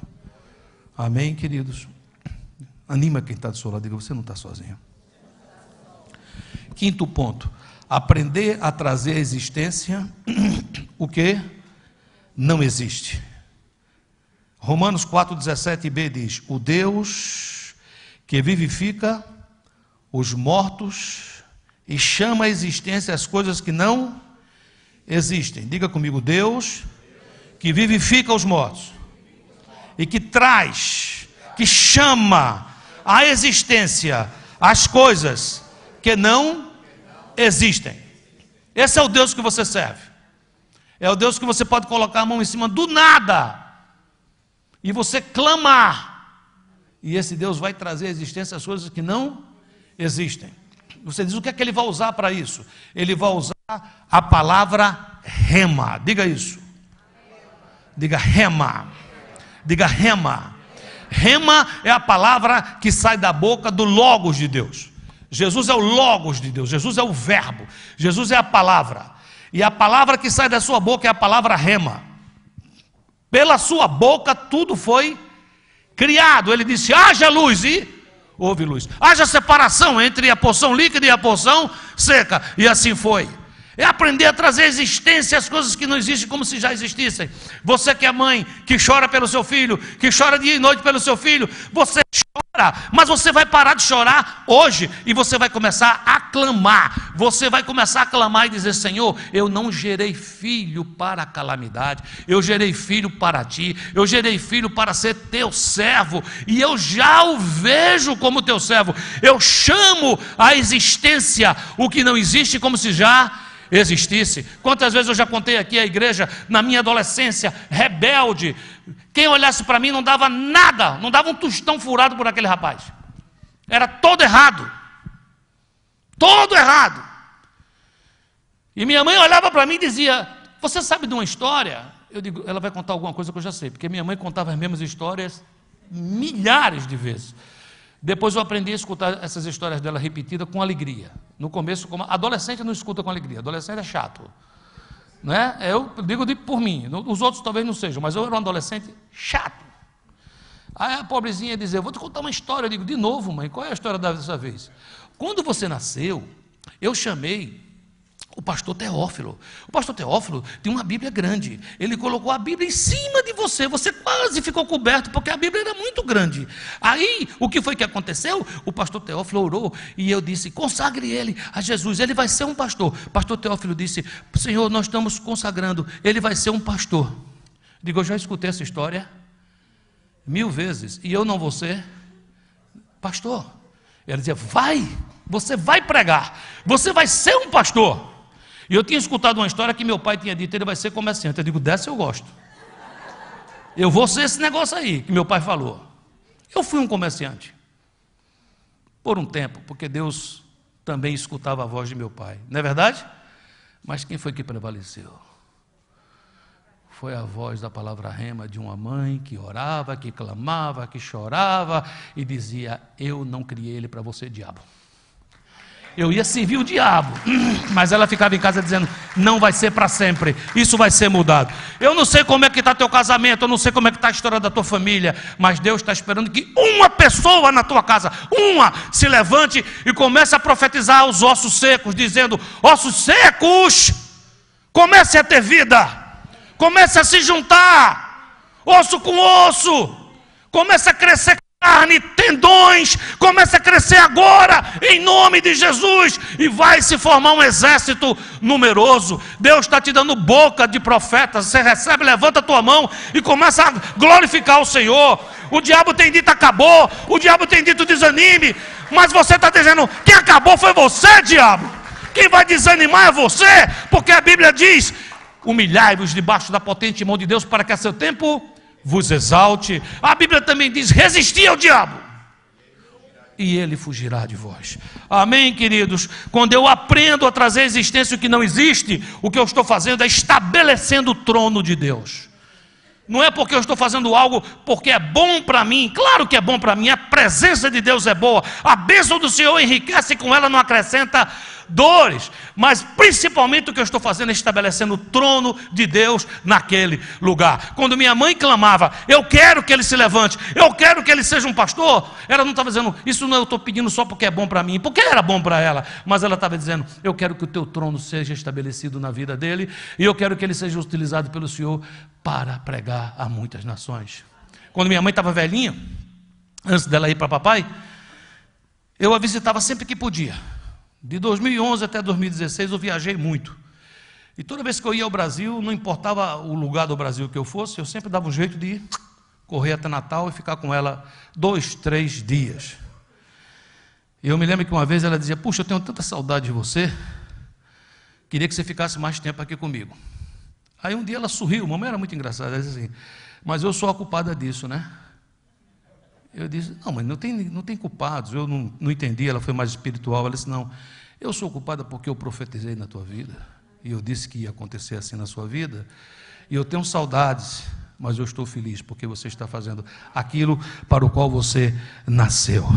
Amém, queridos? Anima quem está do seu lado, diga, você não está sozinho. 5º ponto, aprender a trazer à existência o que não existe. Romanos 4,17b diz, o Deus que vivifica os mortos e chama à existência as coisas que não existem. Diga comigo, Deus que vivifica os mortos e que traz, que chama à existência as coisas que não existem. Esse é o Deus que você serve. É o Deus que você pode colocar a mão em cima do nada e você clamar, e esse Deus vai trazer à existência as coisas que não existem. Você diz, o que é que ele vai usar para isso? Ele vai usar a palavra rema. Diga isso. Diga rema. Diga rema. Rema é a palavra que sai da boca do Logos de Deus. Jesus é o Logos de Deus. Jesus é o verbo. Jesus é a palavra. E a palavra que sai da sua boca é a palavra rema. Pela sua boca tudo foi criado. Ele disse, haja luz, e houve luz. Haja separação entre a porção líquida e a porção seca. E assim foi. É aprender a trazer à existência as coisas que não existem como se já existissem. Você que é mãe, que chora pelo seu filho, que chora dia e noite pelo seu filho, você chora, mas você vai parar de chorar hoje e você vai começar a clamar. Você vai começar a clamar e dizer, Senhor, eu não gerei filho para a calamidade, eu gerei filho para ti, eu gerei filho para ser teu servo, e eu já o vejo como teu servo. Eu chamo à existência o que não existe como se já existisse. Quantas vezes eu já contei aqui à igreja, na minha adolescência, rebelde, quem olhasse para mim não dava nada, não dava um tostão furado por aquele rapaz, era todo errado, e minha mãe olhava para mim e dizia, você sabe de uma história? Eu digo, ela vai contar alguma coisa que eu já sei, porque minha mãe contava as mesmas histórias milhares de vezes. Depois eu aprendi a escutar essas histórias dela repetidas com alegria. No começo, como adolescente não escuta com alegria, adolescente é chato, né? Eu digo por mim, os outros talvez não sejam, mas eu era um adolescente chato. Aí a pobrezinha dizia, vou te contar uma história. Eu digo, de novo, mãe, qual é a história dessa vez? Quando você nasceu, eu chamei O pastor Teófilo. O pastor Teófilo tem uma Bíblia grande. Ele colocou a Bíblia em cima de você. Você quase ficou coberto, porque a Bíblia era muito grande. Aí, o que foi que aconteceu? O pastor Teófilo orou e eu disse: consagre ele a Jesus, ele vai ser um pastor. O pastor Teófilo disse: Senhor, nós estamos consagrando, ele vai ser um pastor. Digo, eu já escutei essa história 1000 vezes e eu não vou ser pastor. Ele dizia: você vai pregar, você vai ser um pastor. E eu tinha escutado uma história que meu pai tinha dito: ele vai ser comerciante. Eu digo: dessa eu gosto. Eu vou ser esse negócio aí que meu pai falou. Eu fui um comerciante por um tempo, porque Deus também escutava a voz de meu pai, não é verdade? Mas quem foi que prevaleceu? Foi a voz da palavra rema de uma mãe que orava, que clamava, que chorava e dizia: eu não criei ele para você, diabo. Eu ia servir o diabo, mas ela ficava em casa dizendo: não vai ser para sempre, isso vai ser mudado. Eu não sei como é que está teu casamento, eu não sei como é que está a história da tua família, mas Deus está esperando que uma pessoa na tua casa, se levante e comece a profetizar aos ossos secos, dizendo: ossos secos, comece a ter vida, comece a se juntar, osso com osso, comece a crescer carne, tendões, começa a crescer agora, em nome de Jesus, e vai se formar um exército numeroso. Deus está te dando boca de profeta. Você recebe, levanta a tua mão e começa a glorificar o Senhor. O diabo tem dito acabou, o diabo tem dito desanime, mas você está dizendo: quem acabou foi você, diabo. Quem vai desanimar é você, porque a Bíblia diz: humilhai-vos debaixo da potente mão de Deus, para que a seu tempo vos exalte. A Bíblia também diz: resisti ao diabo e ele fugirá de vós. Amém, queridos? Quando eu aprendo a trazer à existência o que não existe, o que eu estou fazendo é estabelecendo o trono de Deus. Não é porque eu estou fazendo algo porque é bom para mim. Claro que é bom para mim, a presença de Deus é boa, a bênção do Senhor enriquece, com ela não acrescenta dores, mas principalmente o que eu estou fazendo é estabelecendo o trono de Deus naquele lugar. Quando minha mãe clamava: eu quero que ele se levante, eu quero que ele seja um pastor, ela não estava dizendo: isso não, eu estou pedindo só porque é bom para mim, porque era bom para ela, mas ela estava dizendo: eu quero que o teu trono seja estabelecido na vida dele, e eu quero que ele seja utilizado pelo Senhor para pregar a muitas nações. Quando minha mãe estava velhinha, antes dela ir para papai, eu a visitava sempre que podia. De 2011 até 2016 eu viajei muito. E toda vez que eu ia ao Brasil, não importava o lugar do Brasil que eu fosse, eu sempre dava um jeito de correr até Natal e ficar com ela 2, 3 dias. E eu me lembro que uma vez ela dizia: puxa, eu tenho tanta saudade de você, queria que você ficasse mais tempo aqui comigo. Aí um dia ela sorriu, mamãe era muito engraçada, ela disse assim: mas eu sou a culpada disso, né? Eu disse: não, mas não tem culpados. Eu não entendi, ela foi mais espiritual. Ela disse: não, eu sou culpada porque eu profetizei na tua vida, e eu disse que ia acontecer assim na sua vida, e eu tenho saudades, mas eu estou feliz porque você está fazendo aquilo para o qual você nasceu.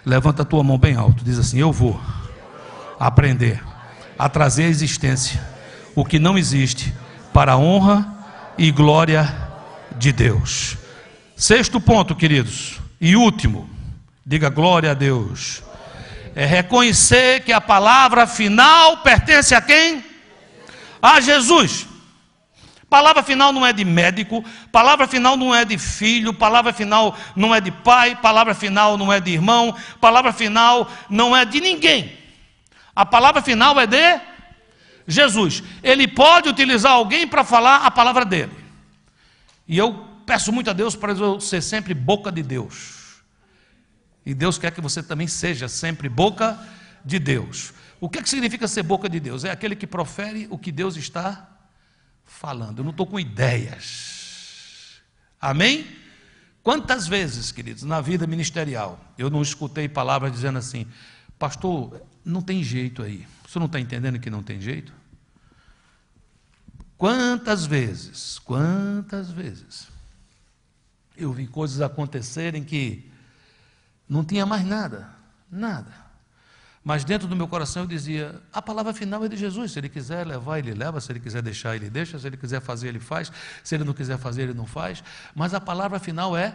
Levanta a tua mão bem alto, diz assim: eu vou aprender a trazer à existência o que não existe, para a honra e glória de Deus. 6º ponto, queridos, e último, diga glória a Deus, é reconhecer que a palavra final pertence a quem? A Jesus. Palavra final não é de médico, palavra final não é de filho, palavra final não é de pai, palavra final não é de irmão, palavra final não é de ninguém. A palavra final é de Jesus. Ele pode utilizar alguém para falar a palavra dele. E eu peço muito a Deus para eu ser sempre boca de Deus. E Deus quer que você também seja sempre boca de Deus. O que significa ser boca de Deus? É aquele que profere o que Deus está falando. Eu não estou com ideias. Amém? Quantas vezes, queridos, na vida ministerial, eu não escutei palavras dizendo assim: pastor, não tem jeito aí. Você não está entendendo que não tem jeito? Quantas vezes eu vi coisas acontecerem que não tinha mais nada. Mas dentro do meu coração eu dizia: a palavra final é de Jesus. Se ele quiser levar, ele leva. Se ele quiser deixar, ele deixa. Se ele quiser fazer, ele faz. Se ele não quiser fazer, ele não faz. Mas a palavra final é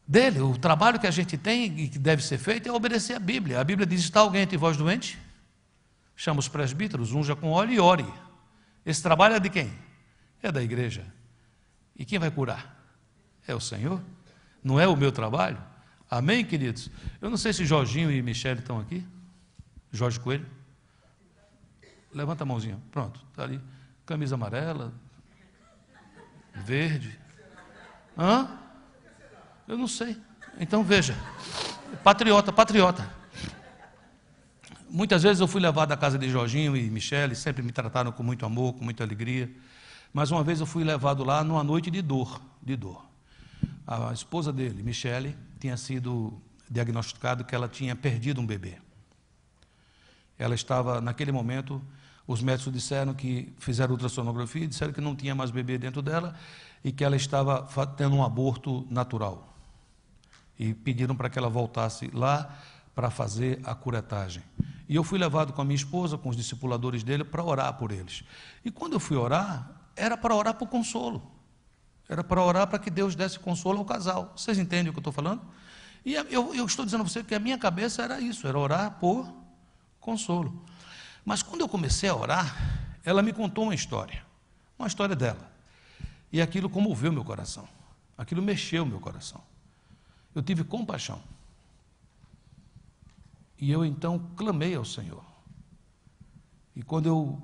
dele. O trabalho que a gente tem e que deve ser feito é obedecer a Bíblia. A Bíblia diz: está alguém entre vós doente? chama os presbíteros, unja com óleo e ore. Esse trabalho é de quem? É da igreja. E quem vai curar? É o Senhor. Não é o meu trabalho? Amém, queridos? Eu não sei se Jorginho e Michele estão aqui. Jorge Coelho. Levanta a mãozinha. Pronto, está ali. Camisa amarela, verde. Hã? Eu não sei. Então veja. Patriota, patriota. Muitas vezes eu fui levado à casa de Jorginho e Michele, sempre me trataram com muito amor, com muita alegria. Mas uma vez eu fui levado lá numa noite de dor, de dor. A esposa dele, Michele, tinha sido diagnosticado que ela tinha perdido um bebê. Ela estava, naquele momento, os médicos disseram que fizeram ultrassonografia, disseram que não tinha mais bebê dentro dela e que ela estava tendo um aborto natural. E pediram para que ela voltasse lá para fazer a curetagem. E eu fui levado com a minha esposa, com os discipuladores dele, para orar por eles. E quando eu fui orar, era para orar por consolo. Era para orar para que Deus desse consolo ao casal. Vocês entendem o que eu estou falando? E eu estou dizendo a você que a minha cabeça era isso, era orar por consolo. Mas quando eu comecei a orar, ela me contou uma história dela. E aquilo comoveu meu coração. Aquilo mexeu meu coração. Eu tive compaixão. E eu então clamei ao Senhor. E quando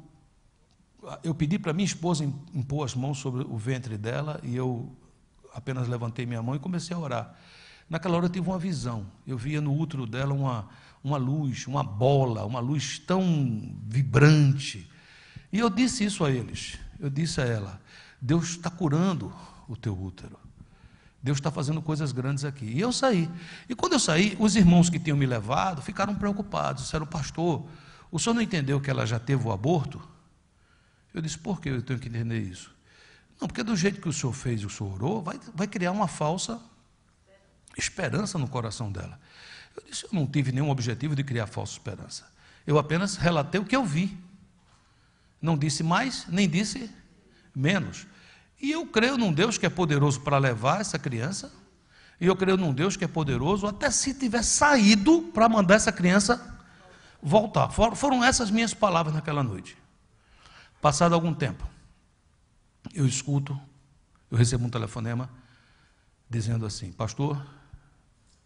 eu pedi para minha esposa impor as mãos sobre o ventre dela, e eu apenas levantei minha mão e comecei a orar. Naquela hora eu tive uma visão. Eu via no útero dela uma luz, uma bola, uma luz tão vibrante. E eu disse isso a eles. Eu disse a ela: Deus está curando o teu útero. Deus está fazendo coisas grandes aqui. E eu saí. E quando eu saí, os irmãos que tinham me levado ficaram preocupados. Disseram: pastor, o senhor não entendeu que ela já teve o aborto? Eu disse: por que eu tenho que entender isso? Não, porque do jeito que o senhor fez e o senhor orou, vai criar uma falsa esperança no coração dela. Eu disse: eu não tive nenhum objetivo de criar falsa esperança. Eu apenas relatei o que eu vi. Não disse mais, nem disse menos. E eu creio num Deus que é poderoso para levar essa criança. E eu creio num Deus que é poderoso, até se tiver saído para mandar essa criança voltar. Foram essas minhas palavras naquela noite. Passado algum tempo, eu recebo um telefonema dizendo assim: pastor,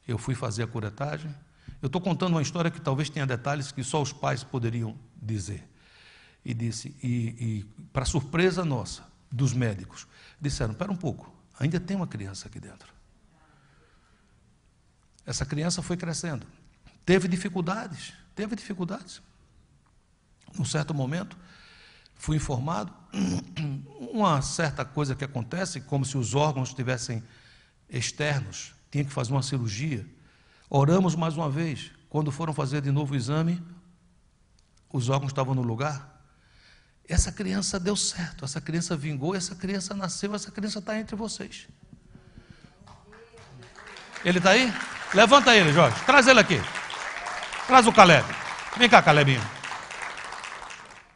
eu fui fazer a curetagem. Eu estou contando uma história que talvez tenha detalhes que só os pais poderiam dizer. E disse, e para surpresa nossa, dos médicos, disseram: espera um pouco, ainda tem uma criança aqui dentro. Essa criança foi crescendo, teve dificuldades. Num certo momento, fui informado, uma certa coisa que acontece, como se os órgãos estivessem externos, tinha que fazer uma cirurgia. Oramos mais uma vez. Quando foram fazer de novo o exame, os órgãos estavam no lugar. Essa criança deu certo, essa criança vingou, essa criança nasceu, essa criança está entre vocês. Ele está aí? Levanta ele, Jorge. Traz ele aqui. Traz o Caleb. Vem cá, Calebinho.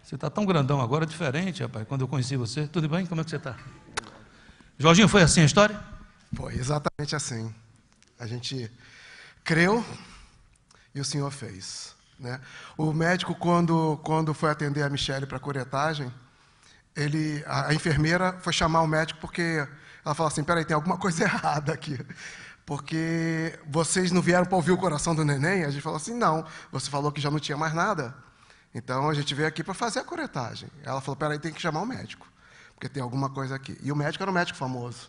Você está tão grandão agora, diferente, rapaz, quando eu conheci você. Tudo bem? Como é que você está? Jorginho, foi assim a história? Foi exatamente assim. A gente creu e o Senhor fez. Né? O médico, quando foi atender a Michele para a curetagem, a enfermeira foi chamar o médico porque ela falou assim: peraí, tem alguma coisa errada aqui. Porque vocês não vieram para ouvir o coração do neném? A gente falou assim: não, você falou que já não tinha mais nada. Então a gente veio aqui para fazer a curetagem. Ela falou: peraí, tem que chamar o médico, porque tem alguma coisa aqui. E o médico era um médico famoso.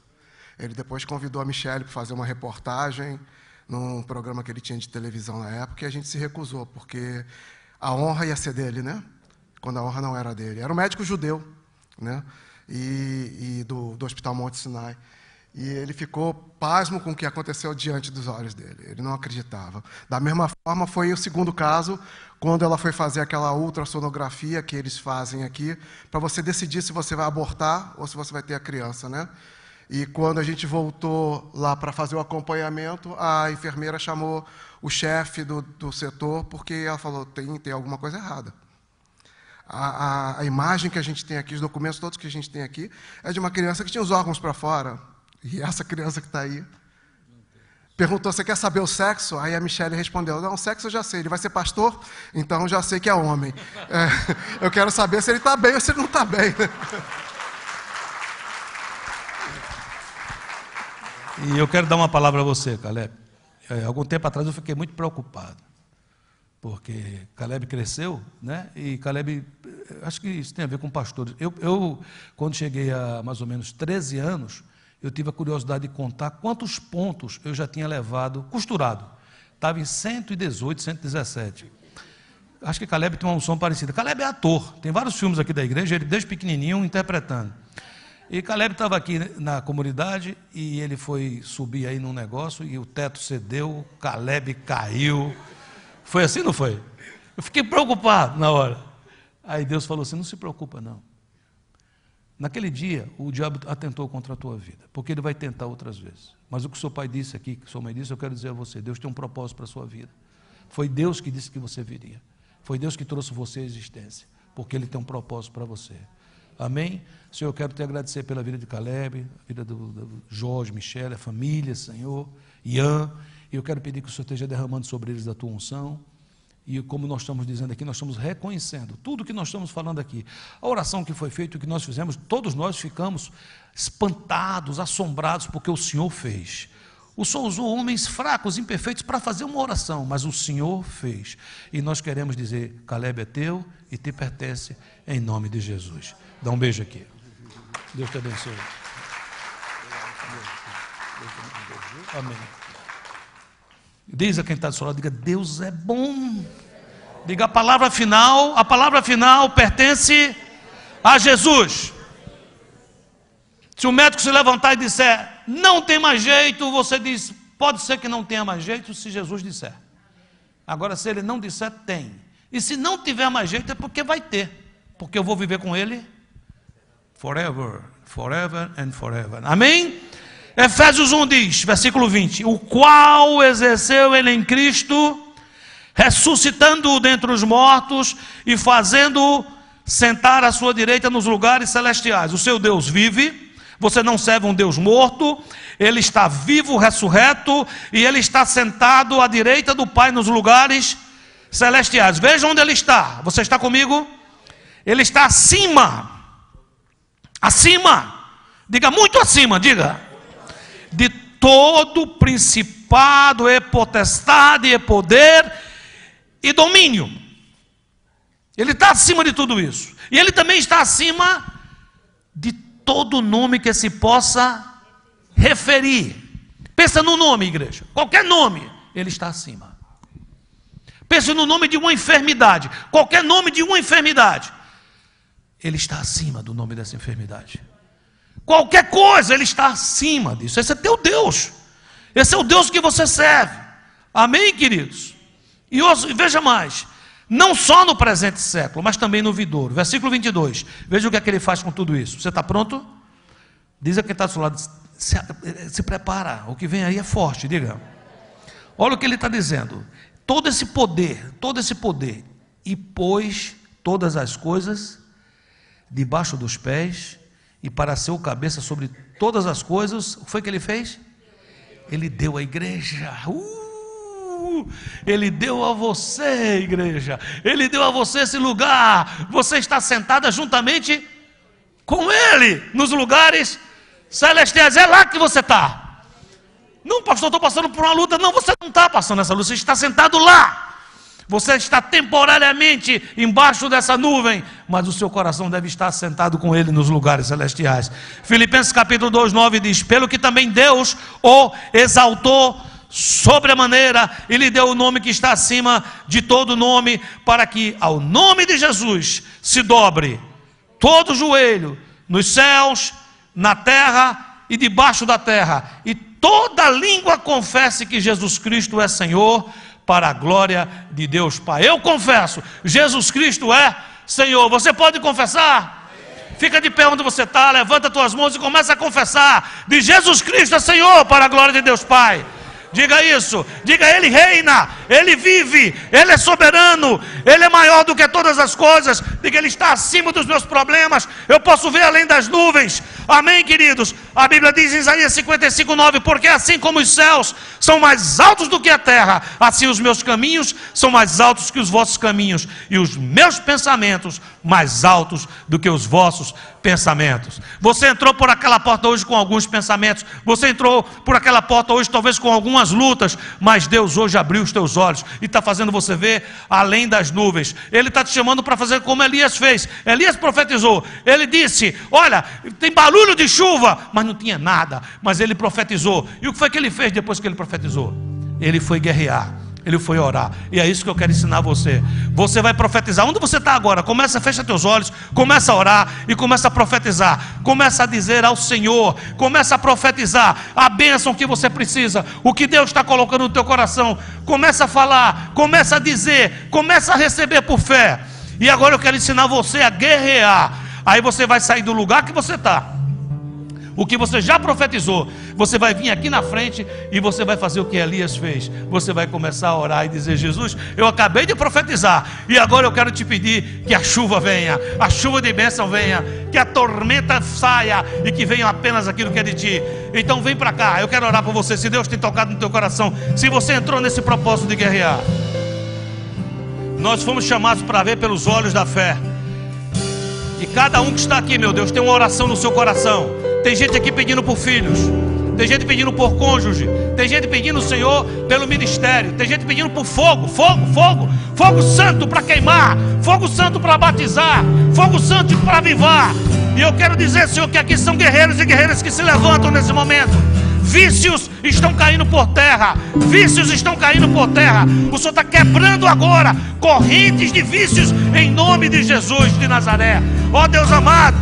Ele depois convidou a Michele para fazer uma reportagem num programa que ele tinha de televisão na época, e a gente se recusou, porque a honra ia ser dele, né? Quando a honra não era dele. Era um médico judeu, né? E do Hospital Monte Sinai. E ele ficou pasmo com o que aconteceu diante dos olhos dele. Ele não acreditava. Da mesma forma, foi o segundo caso, quando ela foi fazer aquela ultrassonografia que eles fazem aqui, para você decidir se você vai abortar ou se você vai ter a criança, né? E quando a gente voltou lá para fazer o acompanhamento, a enfermeira chamou o chefe do setor, porque ela falou: tem alguma coisa errada. A imagem que a gente tem aqui, os documentos todos que a gente tem aqui, é de uma criança que tinha os órgãos para fora. E essa criança que está aí, perguntou, você quer saber o sexo? Aí a Michele respondeu, não, o sexo eu já sei, ele vai ser pastor, então já sei que é homem. Eu quero saber se ele está bem ou se ele não está bem. E eu quero dar uma palavra a você, Caleb. Algum tempo atrás eu fiquei muito preocupado, porque Caleb cresceu, né? E Caleb, acho que isso tem a ver com pastores. Eu quando cheguei a mais ou menos 13 anos, eu tive a curiosidade de contar quantos pontos eu já tinha levado, costurado. Estava em 118, 117. Acho que Caleb tem uma unção parecida. Caleb é ator, tem vários filmes aqui da igreja, ele desde pequenininho interpretando. E Caleb estava aqui na comunidade e ele foi subir aí num negócio e o teto cedeu, Caleb caiu. Foi assim, não foi? Eu fiquei preocupado na hora. Aí Deus falou assim, não se preocupa não. Naquele dia, o diabo atentou contra a tua vida, porque ele vai tentar outras vezes. Mas o que o seu pai disse aqui, que sua mãe disse, eu quero dizer a você, Deus tem um propósito para a sua vida. Foi Deus que disse que você viria. Foi Deus que trouxe você à existência, porque Ele tem um propósito para você. Amém? Senhor, eu quero te agradecer pela vida de Caleb, a vida do Jorge, Michele, a família, Senhor, Ian. E eu quero pedir que o Senhor esteja derramando sobre eles da tua unção. E como nós estamos dizendo aqui, nós estamos reconhecendo tudo que nós estamos falando aqui. A oração que foi feita, o que nós fizemos, todos nós ficamos espantados, assombrados, porque o Senhor fez. O Senhor usou homens fracos, imperfeitos, para fazer uma oração, mas o Senhor fez. E nós queremos dizer, Caleb é teu e te pertence, em nome de Jesus. Dá um beijo aqui. Deus te abençoe. Amém. Diz a quem está do seu lado, diga, Deus é bom. Diga, a palavra final pertence a Jesus. Se o médico se levantar e disser, não tem mais jeito, você diz, pode ser que não tenha mais jeito, se Jesus disser. Agora, se ele não disser, tem. E se não tiver mais jeito, é porque vai ter. Porque eu vou viver com ele forever, forever and forever. Amém? Efésios 1 diz, versículo 20, o qual exerceu ele em Cristo, ressuscitando-o dentre os mortos e fazendo-o sentar à sua direita nos lugares celestiais. O seu Deus vive, você não serve um Deus morto, ele está vivo, ressurreto, e ele está sentado à direita do Pai nos lugares celestiais. Veja onde ele está, você está comigo? Ele está acima, diga muito acima, diga, de todo principado e potestade e poder e domínio. Ele está acima de tudo isso. E ele também está acima de todo nome que se possa referir. Pensa no nome, igreja. Qualquer nome, ele está acima. Pensa no nome de uma enfermidade. Qualquer nome de uma enfermidade, ele está acima do nome dessa enfermidade. Qualquer coisa, ele está acima disso. Esse é teu Deus. Esse é o Deus que você serve. Amém, queridos? E veja mais, não só no presente século, mas também no vindouro. Versículo 22. Veja o que é que ele faz com tudo isso. Você está pronto? Diz a quem está do seu lado, se prepara, o que vem aí é forte, diga. Olha o que ele está dizendo. Todo esse poder, e pôs todas as coisas debaixo dos pés, e para ser o cabeça sobre todas as coisas, o que foi que ele fez? Ele deu à igreja. Ele deu a você, igreja. Ele deu a você esse lugar. Você está sentada juntamente com ele nos lugares celestiais. É lá que você está. Não, pastor, estou passando por uma luta. Não, você não está passando essa luta. Você está sentado lá. Você está temporariamente embaixo dessa nuvem, mas o seu coração deve estar sentado com ele nos lugares celestiais. Filipenses capítulo 2, 9 diz, pelo que também Deus o exaltou sobremaneira e lhe deu o nome que está acima de todo nome, para que ao nome de Jesus se dobre todo joelho nos céus, na terra e debaixo da terra, e toda língua confesse que Jesus Cristo é Senhor, para a glória de Deus Pai. Eu confesso, Jesus Cristo é Senhor. Você pode confessar? Fica de pé onde você está, levanta tuas mãos e começa a confessar, de Jesus Cristo é Senhor, para a glória de Deus Pai. Diga isso, diga: Ele reina, Ele vive, Ele é soberano, Ele é maior do que todas as coisas. Diga: Ele está acima dos meus problemas, eu posso ver além das nuvens. Amém, queridos? A Bíblia diz em Isaías 55:9: porque assim como os céus são mais altos do que a terra, assim os meus caminhos são mais altos que os vossos caminhos, e os meus pensamentos mais altos do que os vossos pensamentos. Você entrou por aquela porta hoje com alguns pensamentos, você entrou por aquela porta hoje talvez com algumas lutas, mas Deus hoje abriu os teus olhos e está fazendo você ver além das nuvens. Ele está te chamando para fazer como Elias fez. Elias profetizou, ele disse: olha, tem barulho de chuva, mas não tinha nada, mas ele profetizou. E o que foi que ele fez depois que ele profetizou? Ele foi guerrear, ele foi orar. E é isso que eu quero ensinar você. Você vai profetizar. Onde você está agora? Começa, fecha teus olhos, começa a orar e começa a profetizar. Começa a dizer ao Senhor, começa a profetizar a bênção que você precisa, o que Deus está colocando no teu coração. Começa a falar, começa a dizer, começa a receber por fé. E agora eu quero ensinar você a guerrear. Aí você vai sair do lugar que você está, o que você já profetizou, você vai vir aqui na frente e você vai fazer o que Elias fez. Você vai começar a orar e dizer: Jesus, eu acabei de profetizar e agora eu quero te pedir que a chuva venha, a chuva de bênção venha, que a tormenta saia e que venha apenas aquilo que é de ti. Então vem para cá, eu quero orar por você. Se Deus tem tocado no teu coração, se você entrou nesse propósito de guerrear, nós fomos chamados para ver pelos olhos da fé. E cada um que está aqui, meu Deus, tem uma oração no seu coração. Tem gente aqui pedindo por filhos, tem gente pedindo por cônjuge, tem gente pedindo, Senhor, pelo ministério, tem gente pedindo por fogo, fogo santo para queimar, fogo santo para batizar, fogo santo para avivar. E eu quero dizer, Senhor, que aqui são guerreiros e guerreiras que se levantam nesse momento. Vícios estão caindo por terra, vícios estão caindo por terra. O Senhor está quebrando agora correntes de vícios em nome de Jesus de Nazaré. Ó Deus amado,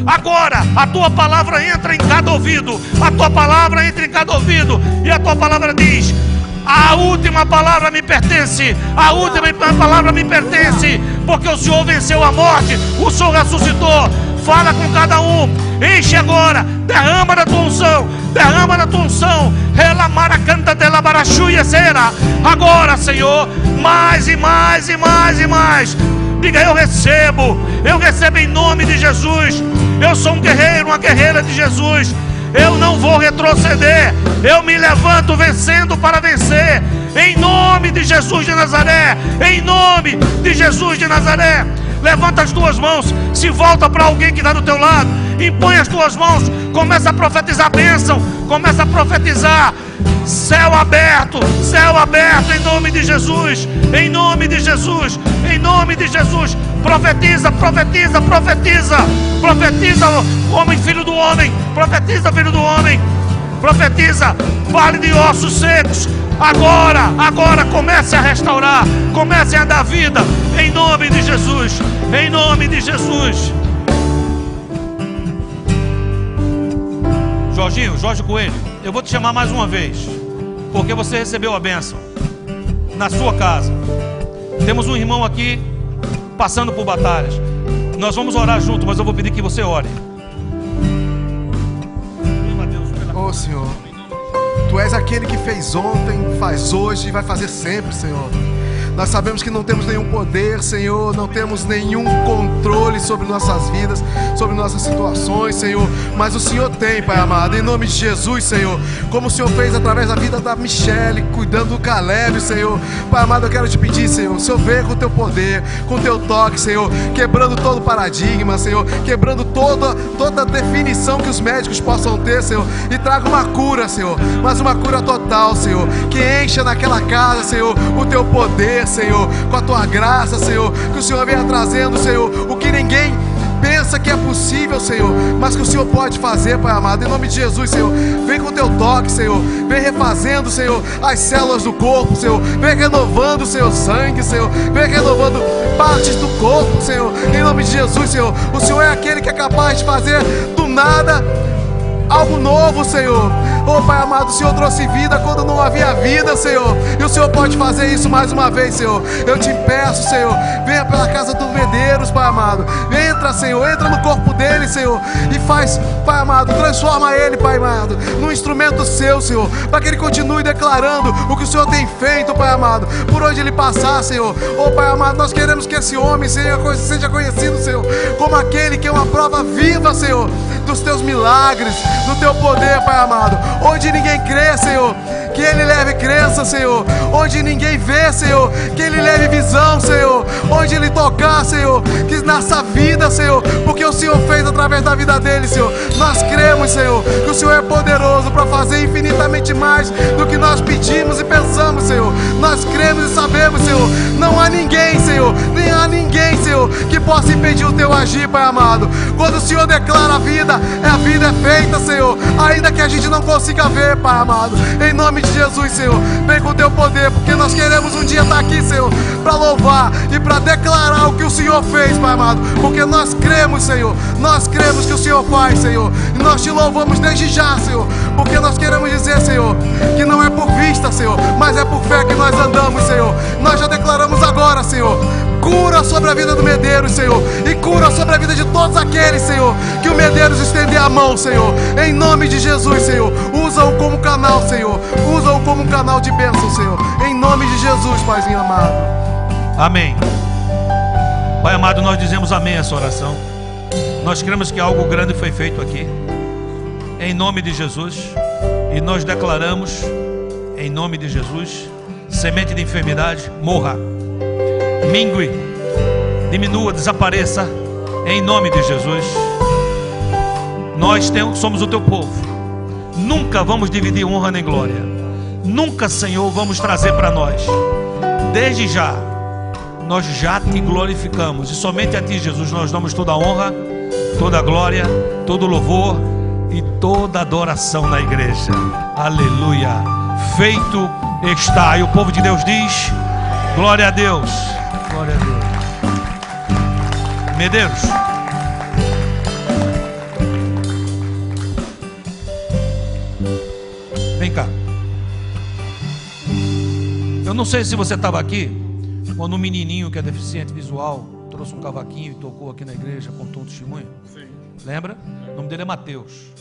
agora a tua palavra entra em cada ouvido, a tua palavra entra em cada ouvido, e a tua palavra diz: a última palavra me pertence, a última palavra me pertence, porque o Senhor venceu a morte, o Senhor ressuscitou. Fala com cada um, enche agora, derrama da tua unção, derrama da tua unção. Agora, Senhor, mais e mais e mais e mais. Diga: eu recebo em nome de Jesus. Eu sou um guerreiro, uma guerreira de Jesus. Eu não vou retroceder, eu me levanto vencendo para vencer, em nome de Jesus de Nazaré, em nome de Jesus de Nazaré. Levanta as tuas mãos, se volta para alguém que está do teu lado, impõe as tuas mãos, começa a profetizar bênção, começa a profetizar céu aberto, em nome de Jesus, em nome de Jesus, em nome de Jesus. Profetiza, profetiza, profetiza, profetiza, homem, filho do homem, profetiza, filho do homem, profetiza, vale de ossos secos. Agora comece a restaurar, comece a dar vida, em nome de Jesus, em nome de Jesus. Jorge Coelho, eu vou te chamar mais uma vez, porque você recebeu a bênção na sua casa. Temos um irmão aqui passando por batalhas. Nós vamos orar junto, mas eu vou pedir que você ore. Ô Senhor, Tu és aquele que fez ontem, faz hoje e vai fazer sempre, Senhor. Nós sabemos que não temos nenhum poder, Senhor, não temos nenhum controle sobre nossas vidas, sobre nossas situações, Senhor, mas o Senhor tem, Pai amado, em nome de Jesus, Senhor, como o Senhor fez através da vida da Michele, cuidando do Caleb, Senhor. Pai amado, eu quero te pedir, Senhor, o Senhor venha com o teu poder, com o teu toque, Senhor, quebrando todo paradigma, Senhor, quebrando toda definição que os médicos possam ter, Senhor, e traga uma cura, Senhor, mas uma cura total, Senhor, que encha naquela casa, Senhor, o teu poder, Senhor, com a tua graça, Senhor, que o Senhor venha trazendo, Senhor, o que ninguém pensa que é possível, Senhor, mas que o Senhor pode fazer, Pai amado, em nome de Jesus, Senhor. Vem com o teu toque, Senhor, vem refazendo, Senhor, as células do corpo, Senhor, vem renovando o seu sangue, Senhor, vem renovando partes do corpo, Senhor, em nome de Jesus, Senhor. O Senhor é aquele que é capaz de fazer do nada algo novo, Senhor. Oh, Pai amado, o Senhor trouxe vida quando não havia vida, Senhor. E o Senhor pode fazer isso mais uma vez, Senhor. Eu te peço, Senhor, venha pela casa dos Medeiros, Pai amado. Entra, Senhor, entra no corpo dele, Senhor. E faz, Pai amado, transforma ele, Pai amado, num instrumento seu, Senhor, para que ele continue declarando o que o Senhor tem feito, Pai amado, por onde ele passar, Senhor. Oh, Pai amado, nós queremos que esse homem seja conhecido, Senhor, como aquele que é uma prova viva, Senhor, dos teus milagres, do teu poder, Pai amado. Onde ninguém crê, Senhor, que ele leve crença, Senhor. Onde ninguém vê, Senhor, que ele leve visão, Senhor. Onde ele tocar, Senhor, que nasça vida, Senhor, porque o Senhor fez através da vida dele, Senhor. Nós cremos, Senhor, que o Senhor é poderoso para fazer infinitamente mais do que nós pedimos e pensamos, Senhor. Nós cremos e sabemos, Senhor, não há ninguém, Senhor, nem há ninguém, Senhor, que possa impedir o teu agir, Pai amado. Quando o Senhor declara a vida é feita, Senhor, ainda que a gente não consiga ver, Pai amado. Em nome de Jesus, Senhor, vem com o teu poder, porque nós queremos um dia estar aqui, Senhor, para louvar e para declarar o que o Senhor fez, Pai amado, porque nós cremos, Senhor, nós cremos que o Senhor faz, Senhor, e nós te louvamos desde já, Senhor, porque nós queremos dizer, Senhor, que não é por vista, Senhor, mas é por fé que nós andamos, Senhor. Nós já declaramos agora, Senhor, cura sobre a vida do Medeiros, Senhor, e cura sobre a vida de todos aqueles, Senhor, que o Medeiros estender a mão, Senhor, em nome de Jesus, Senhor. Usa-o como canal, Senhor, usa-o como um canal de bênção, Senhor, em nome de Jesus, Paizinho amado. Amém. Pai amado, nós dizemos amém a essa oração. Nós cremos que algo grande foi feito aqui, em nome de Jesus, e nós declaramos, em nome de Jesus, semente de enfermidade morra, mingue, diminua, desapareça, em nome de Jesus. Nós somos o teu povo, nunca vamos dividir honra nem glória, nunca, Senhor, vamos trazer para nós. Desde já, nós já te glorificamos, e somente a ti, Jesus, nós damos toda a honra, toda a glória, todo o louvor e toda a adoração na igreja. Aleluia. Feito está. E o povo de Deus diz: glória a Deus. Glória a Deus. Medeiros, vem cá. Eu não sei se você estava aqui quando um menininho que é deficiente visual trouxe um cavaquinho e tocou aqui na igreja, contou um testemunho. Sim. Lembra? O nome dele é Mateus.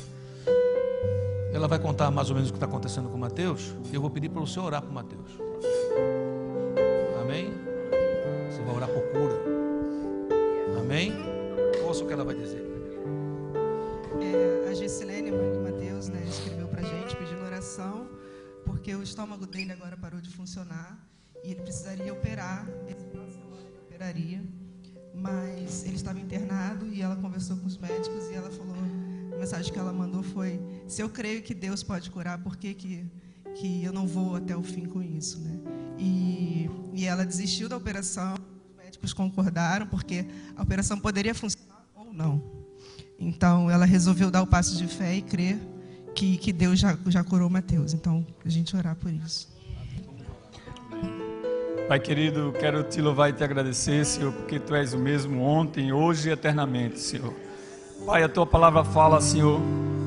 Ela vai contar mais ou menos o que está acontecendo com o Mateus. E eu vou pedir para o senhor orar por Mateus. Amém? Você vai orar por cura. Amém? Ouça o que ela vai dizer. A Gessilene, mãe do Mateus, né, escreveu para a gente pedindo oração, porque o estômago dele agora parou de funcionar e ele precisaria operar. Esse final de semana ele operaria, mas ele estava internado e ela conversou com os médicos e ela falou, a mensagem que ela mandou foi: se eu creio que Deus pode curar, por que eu não vou até o fim com isso, né? E ela desistiu da operação. Os médicos concordaram, porque a operação poderia funcionar ou não. Então ela resolveu dar o passo de fé e crer que Deus já curou Mateus. Então a gente orar por isso. Pai querido, quero te louvar e te agradecer, Senhor, porque Tu és o mesmo ontem, hoje e eternamente, Senhor. Pai, a Tua palavra fala, Senhor,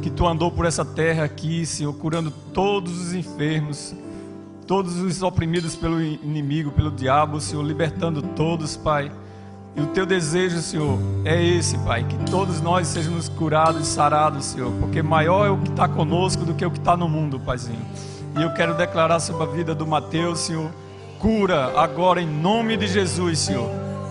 que Tu andou por essa terra aqui, Senhor, curando todos os enfermos, todos os oprimidos pelo inimigo, pelo diabo, Senhor, libertando todos, Pai. E o Teu desejo, Senhor, é esse, Pai, que todos nós sejamos curados e sarados, Senhor, porque maior é o que está conosco do que o que está no mundo, Paizinho. E eu quero declarar sobre a vida do Mateus, Senhor, cura agora em nome de Jesus, Senhor,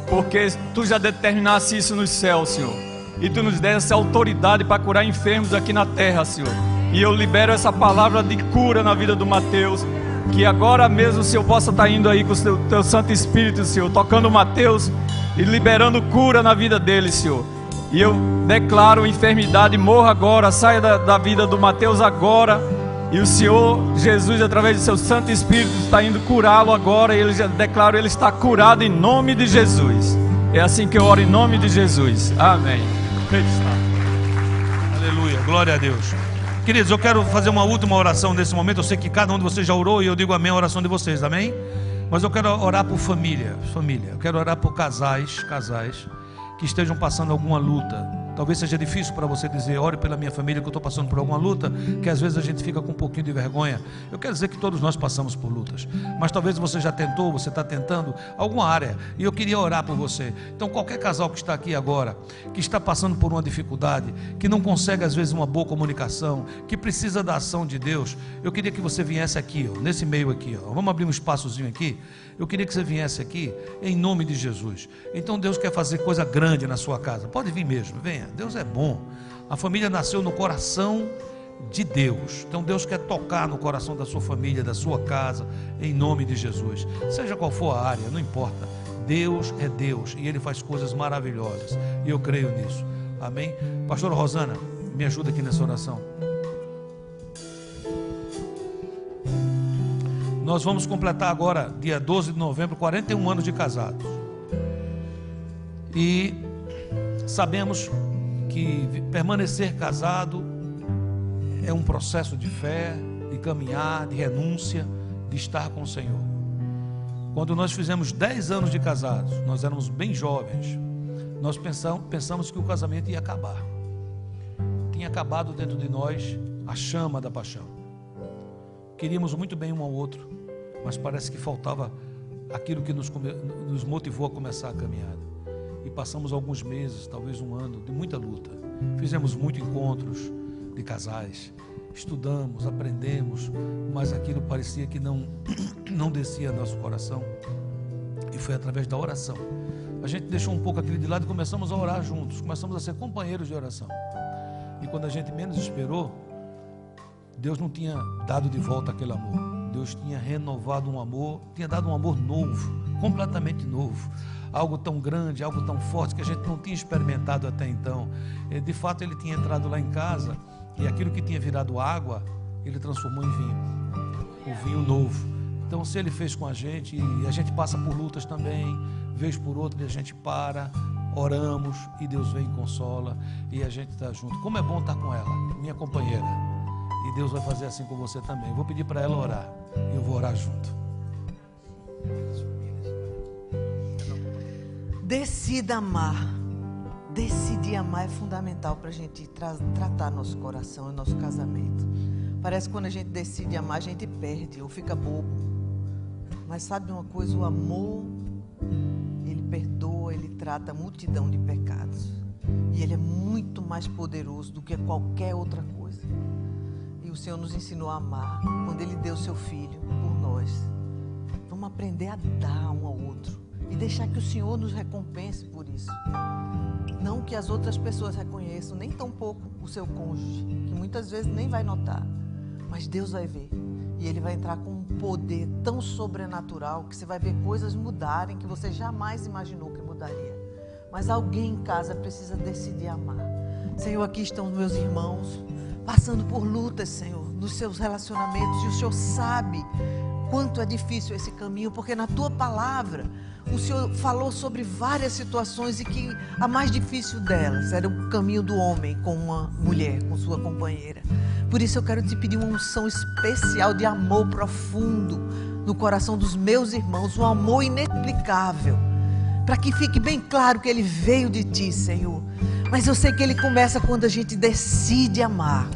porque Tu já determinaste isso nos céus, Senhor, e Tu nos deste essa autoridade para curar enfermos aqui na terra, Senhor. E eu libero essa palavra de cura na vida do Mateus, que agora mesmo o Senhor possa estar indo aí com o Teu Santo Espírito, Senhor, tocando o Mateus e liberando cura na vida dele, Senhor. E eu declaro: enfermidade morra agora, saia da vida do Mateus agora. E o Senhor Jesus, através do Seu Santo Espírito, está indo curá-lo agora. E ele já declara: ele está curado em nome de Jesus. É assim que eu oro, em nome de Jesus. Amém. Aleluia, glória a Deus. Queridos, eu quero fazer uma última oração nesse momento. Eu sei que cada um de vocês já orou e eu digo amém a oração de vocês, amém? Mas eu quero orar por família. Eu quero orar por casais que estejam passando alguma luta Talvez seja difícil para você dizer, ore pela minha família que eu estou passando por alguma luta, que às vezes a gente fica com um pouquinho de vergonha. Eu quero dizer que todos nós passamos por lutas, mas talvez você já tentou, você está tentando alguma área, e eu queria orar por você. Então qualquer casal que está aqui agora, que está passando por uma dificuldade, que não consegue às vezes uma boa comunicação, que precisa da ação de Deus, eu queria que você viesse aqui, ó, nesse meio aqui, ó. Vamos abrir um espaçozinho aqui. Eu queria que você viesse aqui em nome de Jesus. Então Deus quer fazer coisa grande na sua casa. Pode vir mesmo, venha. Deus é bom. A família nasceu no coração de Deus. Então Deus quer tocar no coração da sua família, da sua casa, em nome de Jesus. Seja qual for a área, não importa. Deus é Deus e Ele faz coisas maravilhosas. E eu creio nisso. Amém? Pastora Rosana, me ajuda aqui nessa oração. Nós vamos completar agora, dia 12 de novembro, 41 anos de casados. E sabemos que permanecer casado é um processo de fé, de caminhar, de renúncia, de estar com o Senhor. Quando nós fizemos 10 anos de casados, nós éramos bem jovens, nós pensamos que o casamento ia acabar. Tinha acabado dentro de nós a chama da paixão. Queríamos muito bem um ao outro, mas parece que faltava aquilo que nos motivou a começar a caminhada. E passamos alguns meses, talvez um ano, de muita luta. Fizemos muitos encontros de casais, estudamos, aprendemos, mas aquilo parecia que não descia nosso coração. E foi através da oração. A gente deixou um pouco aquilo de lado e começamos a orar juntos, começamos a ser companheiros de oração. E quando a gente menos esperou, Deus não tinha dado de volta aquele amor. Deus tinha renovado um amor, tinha dado um amor novo, completamente novo. Algo tão grande, algo tão forte que a gente não tinha experimentado até então. De fato, Ele tinha entrado lá em casa e aquilo que tinha virado água, Ele transformou em vinho. O vinho novo. Então, se Ele fez com a gente, e a gente passa por lutas também, vez por outra, e a gente para, oramos, e Deus vem e consola, e a gente está junto. Como é bom estar com ela, minha companheira. E Deus vai fazer assim com você também. Eu vou pedir para ela orar, e eu vou orar junto. Decida amar. Decidir amar é fundamental para a gente tratar nosso coração e nosso casamento. Parece que quando a gente decide amar, a gente perde ou fica bobo. Mas sabe uma coisa? O amor, ele perdoa, ele trata a multidão de pecados. E ele é muito mais poderoso do que qualquer outra coisa. E o Senhor nos ensinou a amar quando Ele deu seu Filho por nós. Vamos aprender a dar um ao outro e deixar que o Senhor nos recompense por isso. Não que as outras pessoas reconheçam, nem tão pouco o seu cônjuge, que muitas vezes nem vai notar, mas Deus vai ver. E Ele vai entrar com um poder tão sobrenatural que você vai ver coisas mudarem que você jamais imaginou que mudaria. Mas alguém em casa precisa decidir amar. Senhor, aqui estão meus irmãos passando por lutas, Senhor, nos seus relacionamentos, e o Senhor sabe quanto é difícil esse caminho, porque na Tua palavra o Senhor falou sobre várias situações e que a mais difícil delas era o caminho do homem com uma mulher, com sua companheira. Por isso eu quero te pedir uma unção especial de amor profundo no coração dos meus irmãos, um amor inexplicável, para que fique bem claro que Ele veio de Ti, Senhor. Mas eu sei que Ele começa quando a gente decide amar.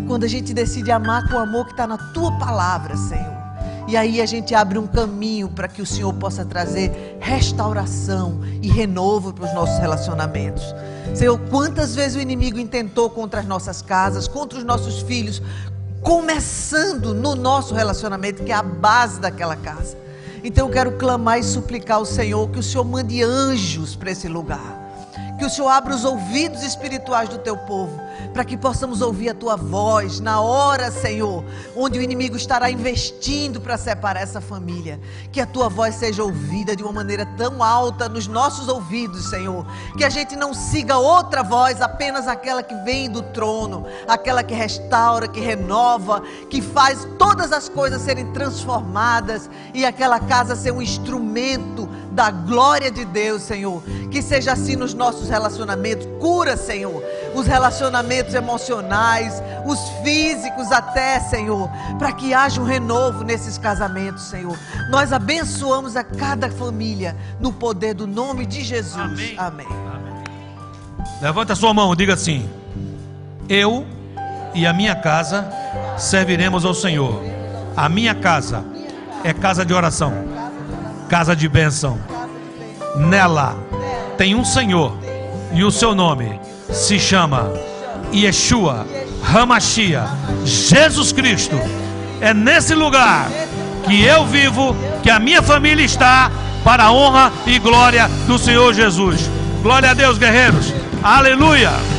Quando a gente decide amar com o amor que está na Tua palavra, Senhor. E aí a gente abre um caminho para que o Senhor possa trazer restauração e renovo para os nossos relacionamentos. Senhor, quantas vezes o inimigo intentou contra as nossas casas, contra os nossos filhos, começando no nosso relacionamento, que é a base daquela casa. Então eu quero clamar e suplicar ao Senhor que o Senhor mande anjos para esse lugar. Que o Senhor abra os ouvidos espirituais do Teu povo, para que possamos ouvir a Tua voz na hora, Senhor, onde o inimigo estará investindo para separar essa família. Que a Tua voz seja ouvida de uma maneira tão alta nos nossos ouvidos, Senhor, que a gente não siga outra voz, apenas aquela que vem do trono, aquela que restaura, que renova, que faz todas as coisas serem transformadas e aquela casa ser um instrumento da glória de Deus, Senhor. Que seja assim nos nossos relacionamentos. Cura, Senhor, os relacionamentos emocionais, os físicos até, Senhor, para que haja um renovo nesses casamentos, Senhor. Nós abençoamos a cada família no poder do nome de Jesus. Amém. Amém. Levanta a sua mão, diga assim: eu e a minha casa serviremos ao Senhor. A minha casa é casa de oração, casa de bênção. Nela tem um Senhor e o seu nome se chama Yeshua HaMashiach, Jesus Cristo. É nesse lugar que eu vivo, que a minha família está, para a honra e glória do Senhor Jesus. Glória a Deus, guerreiros. Aleluia.